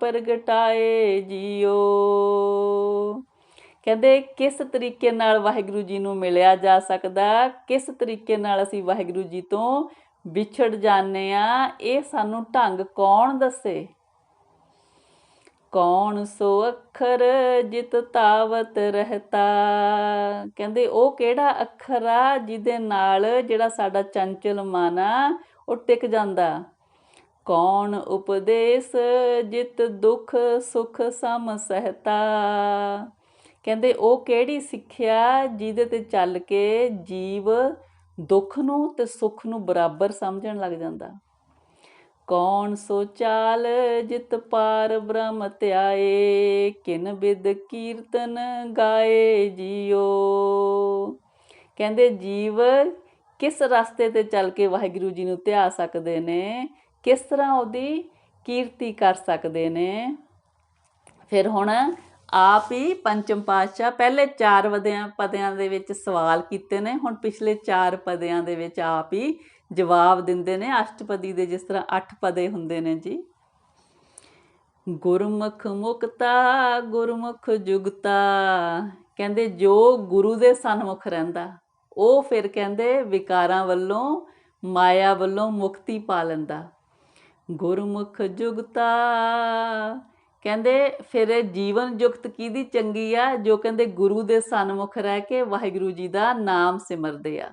ਪ੍ਰਗਟਾਏ ਜੀਓ। ਕਹਿੰਦੇ ਕਿਸ ਤਰੀਕੇ ਨਾਲ ਵਾਹਿਗੁਰੂ ਜੀ ਨੂੰ ਮਿਲਿਆ ਜਾ ਸਕਦਾ, ਕਿਸ ਤਰੀਕੇ ਨਾਲ ਅਸੀਂ ਵਾਹਿਗੁਰੂ ਜੀ ਤੋਂ ਵਿਛੜ ਜਾਂਦੇ ਆ, ਇਹ ਸਾਨੂੰ ਢੰਗ ਕੌਣ ਦੱਸੇ। ਕੌਣ ਸੋ ਅੱਖਰ ਜਿਤ ਤਾਵਤ ਰਹਿਤਾ, ਕਹਿੰਦੇ ਉਹ ਕਿਹੜਾ ਅੱਖਰ ਆ ਜਿਹਦੇ ਨਾਲ ਜਿਹੜਾ ਸਾਡਾ ਚੰਚਲ ਮਨ ਆ ਉਹ ਟਿਕ ਜਾਂਦਾ। ਕੌਣ ਉਪਦੇਸ ਜਿਤ ਦੁੱਖ ਸੁਖ ਸਮ ਸਹਿਤਾ, ਕਹਿੰਦੇ ਉਹ ਕਿਹੜੀ ਸਿੱਖਿਆ ਜਿਹਦੇ ਤੇ ਚੱਲ ਕੇ ਜੀਵ ਦੁੱਖ ਨੂੰ ਤੇ ਸੁੱਖ ਨੂੰ ਬਰਾਬਰ ਸਮਝਣ ਲੱਗ ਜਾਂਦਾ। ਕੌਣ ਸੋ ਚਾਲ ਜਿਤ ਪਾਰ ਬ੍ਰਹਮ ਧਿਆਏ, ਕਿਨ ਬਿਦ ਕੀਰਤਨ ਗਾਏ ਜੀਓ। ਕਹਿੰਦੇ ਜੀਵ ਕਿਸ ਰਸਤੇ ਤੇ ਚੱਲ ਕੇ ਵਾਹਿਗੁਰੂ ਜੀ ਨੂੰ ਧਿਆ ਸਕਦੇ ਨੇ, ਕਿਸ ਤਰ੍ਹਾਂ ਉਹਦੀ ਕੀਰਤੀ ਕਰ ਸਕਦੇ ਨੇ। ਫਿਰ ਹੁਣ ਆਪ ਹੀ ਪੰਚਮ ਪਾਤਸ਼ਾਹ ਪਹਿਲੇ 4 ਪਦਿਆਂ ਦੇ ਵਿੱਚ ਸਵਾਲ ਕੀਤੇ ਨੇ, ਹੁਣ ਪਿਛਲੇ 4 ਪਦਿਆਂ ਦੇ ਵਿੱਚ ਆਪ ਹੀ ਜਵਾਬ ਦਿੰਦੇ ਨੇ। ਅਸ਼ਟਪਦੀ ਦੇ ਜਿਸ ਤਰ੍ਹਾਂ 8 ਪਦੇ ਹੁੰਦੇ ਨੇ ਜੀ। ਗੁਰਮੁਖ ਮੁਕਤਾ ਗੁਰਮੁਖ ਜੁਗਤਾ, ਕਹਿੰਦੇ ਜੋ ਗੁਰੂ ਦੇ ਸਨਮੁਖ ਰਹਿੰਦਾ ਉਹ ਫਿਰ ਕਹਿੰਦੇ ਵਿਕਾਰਾਂ ਵੱਲੋਂ ਮਾਇਆ ਵੱਲੋਂ ਮੁਕਤੀ ਪਾ ਲੈਂਦਾ। ਗੁਰਮੁਖ ਜੁਗਤਾ, ਕਹਿੰਦੇ ਫਿਰ ਜੀਵਨ ਜੁਗਤ ਕਿਹਦੀ ਚੰਗੀ ਆ, ਜੋ ਕਹਿੰਦੇ ਗੁਰੂ ਦੇ ਸਨਮੁਖ ਰਹਿ ਕੇ ਵਾਹਿਗੁਰੂ ਜੀ ਦਾ ਨਾਮ ਸਿਮਰਦੇ ਆ।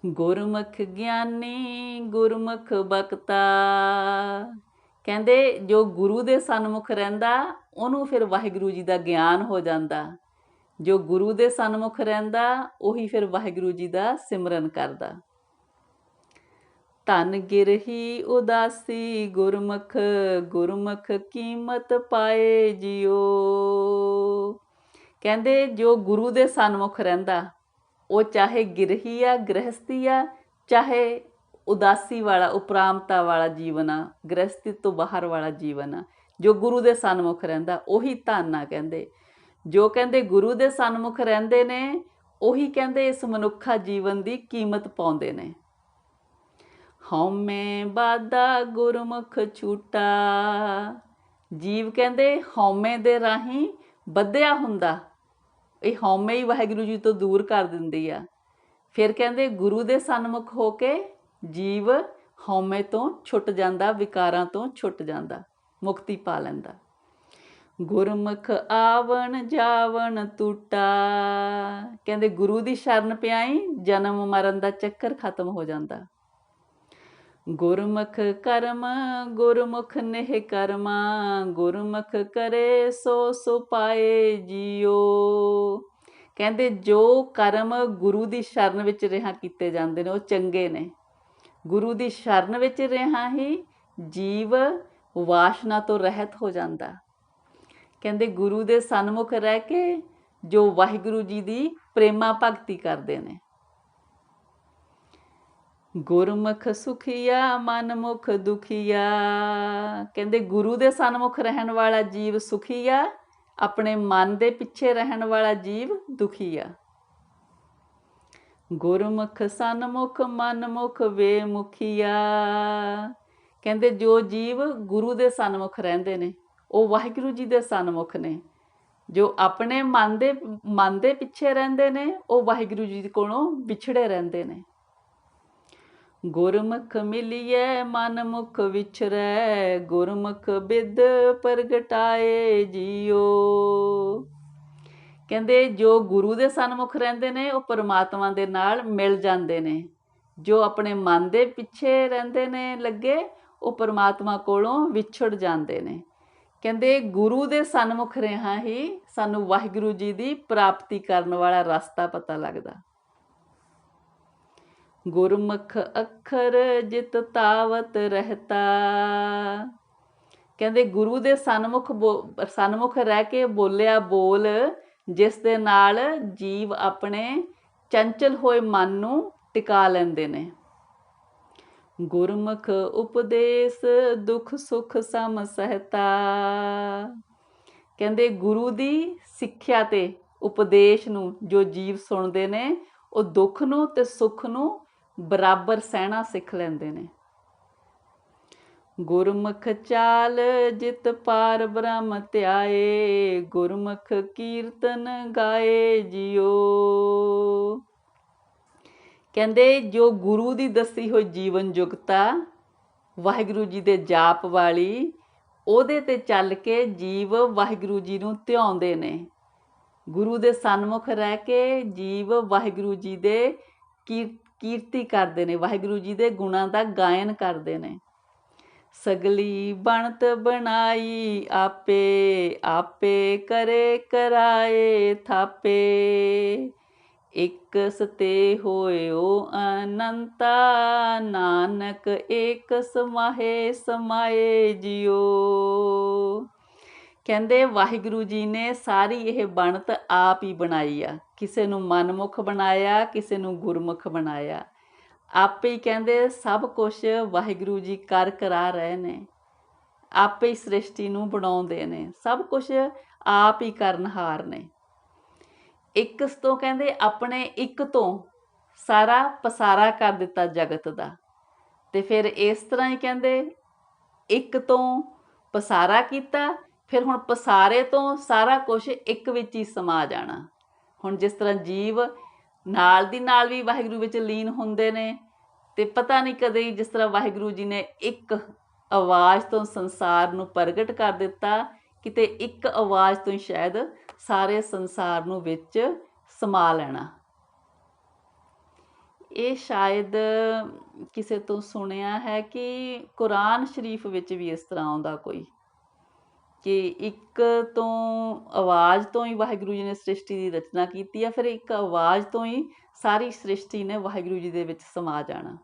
ਗੁਰਮੁਖ ਗਿਆਨੀ ਗੁਰਮੁਖ ਬਖਤਾ, ਕਹਿੰਦੇ ਜੋ ਗੁਰੂ ਦੇ ਸਨਮੁਖ ਰਹਿੰਦਾ ਉਹਨੂੰ ਫਿਰ ਵਾਹਿਗੁਰੂ ਜੀ ਦਾ ਗਿਆਨ ਹੋ ਜਾਂਦਾ। ਜੋ ਗੁਰੂ ਦੇ ਸਨਮੁਖ ਰਹਿੰਦਾ ਉਹੀ ਫਿਰ ਵਾਹਿਗੁਰੂ ਜੀ ਦਾ ਸਿਮਰਨ ਕਰਦਾ। ਧਨ ਗਿਰਹੀ ਉਦਾਸੀ ਗੁਰਮੁਖ, ਗੁਰਮੁਖ ਕੀਮਤ ਪਾਏ ਜੀਓ। ਕਹਿੰਦੇ ਜੋ ਗੁਰੂ ਦੇ ਸਨਮੁਖ ਰਹਿੰਦਾ ਉਹ ਚਾਹੇ ਗਿਰਹੀ ਆ, ਗ੍ਰਹਸਤੀ ਆ, ਚਾਹੇ ਉਦਾਸੀ ਵਾਲਾ ਉਪਰਾਮਤਾ ਵਾਲਾ ਜੀਵਨ ਆ, ਗ੍ਰਹਸਤੀ ਤੋਂ ਬਾਹਰ ਵਾਲਾ ਜੀਵਨ ਆ, ਜੋ ਗੁਰੂ ਦੇ ਸਨਮੁਖ ਰਹਿੰਦਾ ਉਹੀ ਧਨ ਆ। ਕਹਿੰਦੇ ਜੋ ਕਹਿੰਦੇ ਗੁਰੂ ਦੇ ਸਨਮੁਖ ਰਹਿੰਦੇ ਨੇ ਉਹੀ ਕਹਿੰਦੇ ਇਸ ਮਨੁੱਖਾ ਜੀਵਨ ਦੀ ਕੀਮਤ ਪਾਉਂਦੇ ਨੇ। ਹਉਮੈ ਬਾਧਾ ਗੁਰਮੁਖ ਛੂਟਾ, ਜੀਵ ਕਹਿੰਦੇ ਹਉਮੈ ਦੇ ਰਾਹੀਂ ਬੱਧਿਆ ਹੁੰਦਾ, ਇਹ ਹਉਮੈ ਹੀ ਵਾਹਿਗੁਰੂ ਜੀ ਤੋਂ ਦੂਰ ਕਰ ਦਿੰਦੀ ਆ। ਫਿਰ ਕਹਿੰਦੇ ਗੁਰੂ ਦੇ ਸਨਮੁਖ ਹੋ ਕੇ ਜੀਵ ਹਉਮੈ ਤੋਂ ਛੁੱਟ ਜਾਂਦਾ, ਵਿਕਾਰਾਂ ਤੋਂ ਛੁੱਟ ਜਾਂਦਾ, ਮੁਕਤੀ ਪਾ ਲੈਂਦਾ। ਗੁਰਮੁਖ ਆਵਣ ਜਾਵਣ ਟੂਟਾ, ਕਹਿੰਦੇ ਗੁਰੂ ਦੀ ਸ਼ਰਨ ਪਿਆਈ ਜਨਮ ਮਰਨ ਦਾ ਚੱਕਰ ਖਤਮ ਹੋ ਜਾਂਦਾ। ਗੁਰਮੁਖ ਕਰਮ ਗੁਰਮੁਖ ਨੇਹ ਕਰਮਾ, ਗੁਰਮੁਖ ਕਰੇ ਸੋ ਸੋ ਪਾਏ ਜੀਓ। ਕਹਿੰਦੇ ਜੋ ਕਰਮ ਗੁਰੂ ਦੀ ਸ਼ਰਨ ਵਿੱਚ ਰਿਹਾ ਕੀਤੇ ਜਾਂਦੇ ਨੇ ਉਹ ਚੰਗੇ ਨੇ। ਗੁਰੂ ਦੀ ਸ਼ਰਨ ਵਿੱਚ ਰਿਹਾ ਹੀ ਜੀਵ ਵਾਸ਼ਨਾ ਤੋਂ ਰਹਿਤ ਹੋ ਜਾਂਦਾ। ਕਹਿੰਦੇ ਗੁਰੂ ਦੇ ਸਨਮੁਖ ਰਹਿ ਕੇ ਜੋ ਵਾਹਿਗੁਰੂ ਜੀ ਦੀ ਪ੍ਰੇਮਾ ਭਗਤੀ ਕਰਦੇ ਨੇ। ਗੁਰਮੁਖ ਸੁਖੀਆ ਮਨਮੁਖ ਦੁਖੀਆ, ਕਹਿੰਦੇ ਗੁਰੂ ਦੇ ਸਨਮੁਖ ਰਹਿਣ ਵਾਲਾ ਜੀਵ ਸੁਖੀ ਆ, ਆਪਣੇ ਮਨ ਦੇ ਪਿੱਛੇ ਰਹਿਣ ਵਾਲਾ ਜੀਵ ਦੁਖੀ ਆ। ਗੁਰਮੁਖ ਸਨਮੁਖ ਮਨਮੁਖ ਵੇ ਮੁਖੀਆ, ਕਹਿੰਦੇ ਜੋ ਜੀਵ ਗੁਰੂ ਦੇ ਸਨਮੁਖ ਰਹਿੰਦੇ ਨੇ ਉਹ ਵਾਹਿਗੁਰੂ ਜੀ ਦੇ ਸਨਮੁਖ ਨੇ। ਜੋ ਆਪਣੇ ਮਨ ਦੇ ਪਿੱਛੇ ਰਹਿੰਦੇ ਨੇ ਉਹ ਵਾਹਿਗੁਰੂ ਜੀ ਕੋਲੋਂ ਵਿਛੜੇ ਰਹਿੰਦੇ ਨੇ। ਗੁਰਮੁਖ ਮਿਲੀਐ ਮਨਮੁਖ ਵਿਛਰੈ, ਗੁਰਮੁਖ ਬਿਦ ਪ੍ਰਗਟਾਏ ਜੀਓ। ਕਹਿੰਦੇ ਜੋ ਗੁਰੂ ਦੇ ਸਨਮੁਖ ਰਹਿੰਦੇ ਨੇ ਉਹ ਪਰਮਾਤਮਾ ਦੇ ਨਾਲ ਮਿਲ ਜਾਂਦੇ ਨੇ। ਜੋ ਆਪਣੇ ਮਨ ਦੇ ਪਿੱਛੇ ਰਹਿੰਦੇ ਨੇ ਲੱਗੇ ਉਹ ਪਰਮਾਤਮਾ ਕੋਲੋਂ ਵਿਛੜ ਜਾਂਦੇ ਨੇ। ਕਹਿੰਦੇ ਗੁਰੂ ਦੇ ਸਨਮੁਖ ਰਿਹਾ ਹੀ ਸਾਨੂੰ ਵਾਹਿਗੁਰੂ ਜੀ ਦੀ ਪ੍ਰਾਪਤੀ ਕਰਨ ਵਾਲਾ ਰਸਤਾ ਪਤਾ ਲੱਗਦਾ। ਗੁਰਮੁਖ ਅੱਖਰ ਜਿਤ ਤਾਵਤ ਰਹਿਤਾ, ਕਹਿੰਦੇ ਗੁਰੂ ਦੇ ਸਨਮੁਖ ਰਹਿ ਕੇ ਬੋਲਿਆ ਬੋਲ ਜਿਸ ਦੇ ਨਾਲ ਜੀਵ ਆਪਣੇ ਚੰਚਲ ਹੋਏ ਮਨ ਨੂੰ ਟਿਕਾ ਲੈਂਦੇ ਨੇ। ਗੁਰਮੁਖ ਉਪਦੇਸ ਦੁੱਖ ਸੁੱਖ ਸਮ ਸਹਿਤਾ। ਕਹਿੰਦੇ ਗੁਰੂ ਦੀ ਸਿੱਖਿਆ ਤੇ ਉਪਦੇਸ਼ ਨੂੰ ਜੋ ਜੀਵ ਸੁਣਦੇ ਨੇ ਉਹ ਦੁੱਖ ਨੂੰ ਤੇ ਸੁੱਖ ਨੂੰ ਬਰਾਬਰ ਸਹਿਣਾ ਸਿੱਖ ਲੈਂਦੇ ਨੇ। ਗੁਰਮੁਖ ਚਾਲ ਜਿਤ ਪਾਰ ਬ੍ਰਹਮ ਧਿਆਏ, ਗੁਰਮੁਖ ਕੀਰਤਨ ਗਾਏ ਜਿਉ। ਕਹਿੰਦੇ ਜੋ ਗੁਰੂ ਦੀ ਦੱਸੀ ਹੋਈ ਜੀਵਨ ਯੁਗਤਾ ਵਾਹਿਗੁਰੂ ਜੀ ਦੇ ਜਾਪ ਵਾਲੀ, ਉਹਦੇ ਤੇ ਚੱਲ ਕੇ ਜੀਵ ਵਾਹਿਗੁਰੂ ਜੀ ਨੂੰ ਧਿਆਉਂਦੇ ਨੇ। ਗੁਰੂ ਦੇ ਸਨਮੁਖ ਰਹਿ ਕੇ ਜੀਵ ਵਾਹਿਗੁਰੂ ਜੀ ਦੇ ਕੀਰਤੀ ਕਰਦੇ ਨੇ, ਵਾਹਿਗੁਰੂ ਜੀ ਦੇ ਗੁਣਾਂ ਦਾ ਗਾਇਨ ਕਰਦੇ ਨੇ। ਸਗਲੀ ਬਣਤ ਬਣਾਈ ਆਪੇ, ਆਪੇ ਕਰੇ ਕਰਾਏ ਥਾਪੇ। ਇਕ ਸਤੇ ਹੋਇਓ ਅਨੰਤਾ, ਨਾਨਕ ਏਕ ਸਮਾਹੇ ਸਮਾਏ ਜਿਉ। ਕਹਿੰਦੇ ਵਾਹਿਗੁਰੂ ਜੀ ਨੇ ਸਾਰੀ ਇਹ ਬਣਤ ਆਪ ਹੀ ਬਣਾਈ ਆ। ਕਿਸੇ ਨੂੰ ਮਨਮੁਖ ਬਣਾਇਆ, ਕਿਸੇ ਨੂੰ ਗੁਰਮੁਖ ਬਣਾਇਆ। ਆਪੇ ਹੀ ਕਹਿੰਦੇ ਸਭ ਕੁਛ ਵਾਹਿਗੁਰੂ ਜੀ ਕਰ ਕਰਾ ਰਹੇ ਨੇ। ਆਪੇ ਹੀ ਸ੍ਰਿਸ਼ਟੀ ਨੂੰ ਬਣਾਉਂਦੇ ਨੇ, ਸਭ ਕੁਛ ਆਪ ਹੀ ਕਰਨਹਾਰ ਨੇ। ਇੱਕ ਤੋਂ ਕਹਿੰਦੇ ਆਪਣੇ ਇੱਕ ਤੋਂ ਸਾਰਾ ਪਸਾਰਾ ਕਰ ਦਿੱਤਾ ਜਗਤ ਦਾ। ਤੇ ਫਿਰ ਇਸ ਤਰ੍ਹਾਂ ਹੀ ਕਹਿੰਦੇ ਇੱਕ ਤੋਂ ਪਸਾਰਾ ਕੀਤਾ, ਫਿਰ ਹੁਣ ਪਸਾਰੇ ਤੋਂ ਸਾਰਾ ਕੁਛ ਇੱਕ ਵਿੱਚ ਹੀ ਸਮਾ ਜਾਣਾ। ਹੁਣ ਜਿਸ ਤਰ੍ਹਾਂ ਜੀਵ ਨਾਲ ਦੀ ਨਾਲ ਵੀ ਵਾਹਿਗੁਰੂ ਵਿੱਚ ਲੀਨ ਹੁੰਦੇ ਨੇ, ਤੇ ਪਤਾ ਨਹੀਂ ਕਦੇ ਜਿਸ ਤਰ੍ਹਾਂ ਵਾਹਿਗੁਰੂ ਜੀ ਨੇ ਇੱਕ ਆਵਾਜ਼ ਤੋਂ ਸੰਸਾਰ ਨੂੰ ਪ੍ਰਗਟ ਕਰ ਦਿੱਤਾ, ਕਿਤੇ ਇੱਕ ਆਵਾਜ਼ ਤੋਂ ਹੀ ਸ਼ਾਇਦ ਸਾਰੇ ਸੰਸਾਰ ਨੂੰ ਵਿੱਚ ਸਮਾ ਲੈਣਾ। ਇਹ ਸ਼ਾਇਦ ਕਿਸੇ ਤੋਂ ਸੁਣਿਆ ਹੈ ਕਿ ਕੁਰਾਨ ਸ਼ਰੀਫ ਵਿੱਚ ਵੀ ਇਸ ਤਰ੍ਹਾਂ ਆਉਂਦਾ ਕੋਈ, ਕਿ ਇੱਕ ਤੋਂ ਆਵਾਜ਼ ਤੋਂ ਹੀ ਵਾਹਿਗੁਰੂ ਜੀ ਨੇ ਸ੍ਰਿਸ਼ਟੀ ਦੀ ਰਚਨਾ ਕੀਤੀ ਆ, ਫਿਰ ਇੱਕ ਆਵਾਜ਼ ਤੋਂ ਹੀ ਸਾਰੀ ਸ੍ਰਿਸ਼ਟੀ ਨੇ ਵਾਹਿਗੁਰੂ ਜੀ ਦੇ ਵਿੱਚ ਸਮਾ ਜਾਣਾ।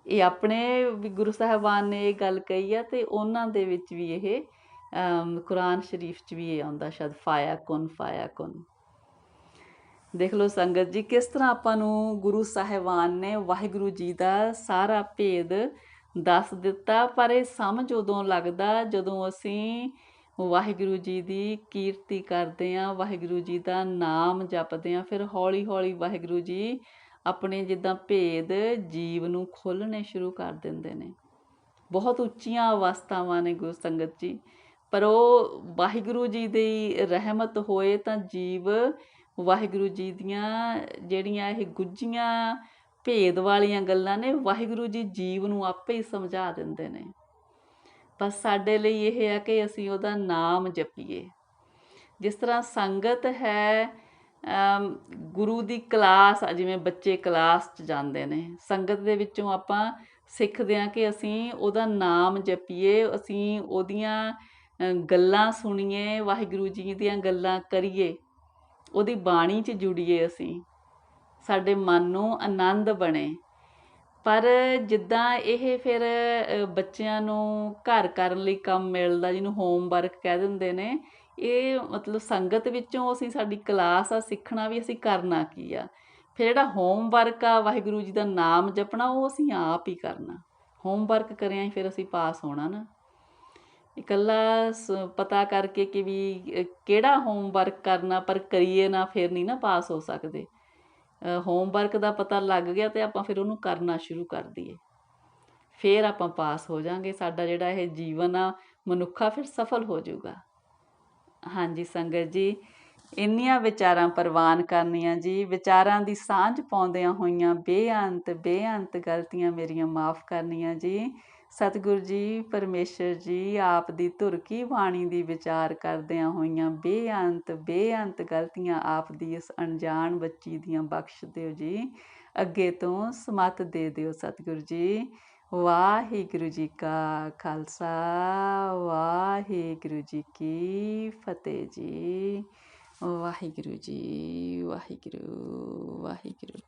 ਇਹ ਆਪਣੇ ਵੀ ਗੁਰੂ ਸਾਹਿਬਾਨ ਨੇ ਇਹ ਗੱਲ ਕਹੀ ਆ, ਤੇ ਉਹਨਾਂ ਦੇ ਵਿੱਚ ਵੀ ਇਹ ਕੁਰਾਨ ਸ਼ਰੀਫ 'ਚ ਵੀ ਇਹ ਆਉਂਦਾ ਸ਼ਾਇਦ, ਫਾਇਆ ਕੁਨ ਫਾਇਆ ਕੁਨ। ਦੇਖ ਲਓ ਸੰਗਤ ਜੀ, ਕਿਸ ਤਰ੍ਹਾਂ ਆਪਾਂ ਨੂੰ ਗੁਰੂ ਸਾਹਿਬਾਨ ਨੇ ਵਾਹਿਗੁਰੂ ਜੀ ਦਾ ਸਾਰਾ ਭੇਦ ਦੱਸ ਦਿੱਤਾ। ਪਰ ਇਹ ਸਮਝ ਉਦੋਂ ਲੱਗਦਾ ਜਦੋਂ ਅਸੀਂ ਵਾਹਿਗੁਰੂ ਜੀ ਦੀ ਕੀਰਤੀ ਕਰਦੇ ਹਾਂ, ਵਾਹਿਗੁਰੂ ਜੀ ਦਾ ਨਾਮ ਜਪਦੇ ਹਾਂ। ਫਿਰ ਹੌਲੀ ਹੌਲੀ ਵਾਹਿਗੁਰੂ ਜੀ ਆਪਣੇ ਜਿੱਦਾਂ ਭੇਦ ਜੀਵ ਨੂੰ ਖੋਲ੍ਹਣੇ ਸ਼ੁਰੂ ਕਰ ਦਿੰਦੇ ਨੇ। ਬਹੁਤ ਉੱਚੀਆਂ ਅਵਸਥਾਵਾਂ ਨੇ ਗੁਰੂ ਸੰਗਤ ਜੀ, ਪਰ ਉਹ ਵਾਹਿਗੁਰੂ ਜੀ ਦੀ ਰਹਿਮਤ ਹੋਏ ਤਾਂ ਜੀਵ ਵਾਹਿਗੁਰੂ ਜੀ ਦੀਆਂ ਜਿਹੜੀਆਂ ਇਹ ਗੁੱਝੀਆਂ ਭੇਦ ਵਾਲੀਆਂ ਗੱਲਾਂ ਨੇ, ਵਾਹਿਗੁਰੂ ਜੀ ਜੀਵ ਨੂੰ ਆਪੇ ਹੀ ਸਮਝਾ ਦਿੰਦੇ ਨੇ। ਬਸ ਸਾਡੇ ਲਈ ਇਹ ਹੈ ਕਿ ਅਸੀਂ ਉਹਦਾ ਨਾਮ ਜਪੀਏ। ਜਿਸ ਤਰ੍ਹਾਂ ਸੰਗਤ ਹੈ, ਗੁਰੂ ਦੀ ਕਲਾਸ, ਜਿਵੇਂ ਬੱਚੇ ਕਲਾਸ 'ਚ ਜਾਂਦੇ ਨੇ, ਸੰਗਤ ਦੇ ਵਿੱਚੋਂ ਆਪਾਂ ਸਿੱਖਦੇ ਹਾਂ ਕਿ ਅਸੀਂ ਉਹਦਾ ਨਾਮ ਜਪੀਏ, ਅਸੀਂ ਉਹਦੀਆਂ ਗੱਲਾਂ ਸੁਣੀਏ, ਵਾਹਿਗੁਰੂ ਜੀ ਦੀਆਂ ਗੱਲਾਂ ਕਰੀਏ, ਉਹਦੀ ਬਾਣੀ 'ਚ ਜੁੜੀਏ, ਅਸੀਂ ਸਾਡੇ ਮਨ ਨੂੰ ਆਨੰਦ ਬਣੇ। ਪਰ ਜਿੱਦਾਂ ਇਹ ਫਿਰ ਬੱਚਿਆਂ ਨੂੰ ਘਰ ਕਰਨ ਲਈ ਕੰਮ ਮਿਲਦਾ, ਜਿਹਨੂੰ ਹੋਮਵਰਕ ਕਹਿ ਦਿੰਦੇ ਨੇ, ਇਹ ਮਤਲਬ ਸੰਗਤ ਵਿੱਚੋਂ ਅਸੀਂ, ਸਾਡੀ ਕਲਾਸ ਆ, ਸਿੱਖਣਾ ਵੀ ਅਸੀਂ ਕਰਨਾ ਕੀ ਆ। ਫਿਰ ਜਿਹੜਾ ਹੋਮਵਰਕ ਆ ਵਾਹਿਗੁਰੂ ਜੀ ਦਾ ਨਾਮ ਜਪਣਾ, ਉਹ ਅਸੀਂ ਆਪ ਹੀ ਕਰਨਾ। ਹੋਮਵਰਕ ਕਰਿਆ ਹੀ ਫਿਰ ਅਸੀਂ ਪਾਸ ਹੋਣਾ ਨਾ। ਇਕੱਲਾ ਪਤਾ ਕਰਕੇ ਕਿ ਵੀ ਕਿਹੜਾ ਹੋਮਵਰਕ ਕਰਨਾ ਪਰ ਕਰੀਏ ਨਾ, ਫਿਰ ਨਹੀਂ ਨਾ ਪਾਸ ਹੋ ਸਕਦੇ। ਹੋਮਵਰਕ ਦਾ ਪਤਾ ਲੱਗ ਗਿਆ ਤੇ ਆਪਾਂ ਫਿਰ ਉਹਨੂੰ ਕਰਨਾ ਸ਼ੁਰੂ ਕਰ ਦਈਏ, ਫਿਰ ਆਪਾਂ ਪਾਸ ਹੋ ਜਾਵਾਂਗੇ। ਸਾਡਾ ਜਿਹੜਾ ਇਹ ਜੀਵਨ ਆ ਮਨੁੱਖਾ ਫਿਰ ਸਫਲ ਹੋ ਜਾਊਗਾ। ਹਾਂਜੀ ਸੰਗਤ ਜੀ, ਇੰਨੀਆਂ ਵਿਚਾਰਾਂ ਪ੍ਰਵਾਨ ਕਰਨੀਆਂ ਜੀ, ਵਿਚਾਰਾਂ ਦੀ ਸਾਂਝ ਪਾਉਂਦਿਆਂ ਹੋਈਆਂ ਬੇਅੰਤ ਗਲਤੀਆਂ ਮੇਰੀਆਂ ਮਾफ़ ਕਰਨੀਆਂ ਜੀ। ਸਤਿਗੁਰੂ ਜੀ ਪਰਮੇਸ਼ਰ ਜੀ ਆਪ ਦੀ ਧੁਰ ਕੀ ਬਾਣੀ ਦੀ ਵਿਚਾਰ ਕਰਦਿਆਂ ਹੋਈਆਂ ਬੇਅੰਤ ਗਲਤੀਆਂ ਆਪ ਦੀ ਇਸ ਅਣਜਾਣ ਬੱਚੀ ਦੀਆਂ ਬਖਸ਼ ਦਿਓ ਜੀ। ਅੱਗੇ ਤੋਂ ਸਮੱਤ ਦੇ ਦਿਓ ਸਤਿਗੁਰੂ ਜੀ। ਵਾਹਿਗੁਰੂ ਜੀ ਕਾ ਖਾਲਸਾ, ਵਾਹਿਗੁਰੂ ਜੀ ਕੀ ਫਤਿਹ ਜੀ। ਵਾਹਿਗੁਰੂ ਜੀ, ਵਾਹਿਗੁਰੂ।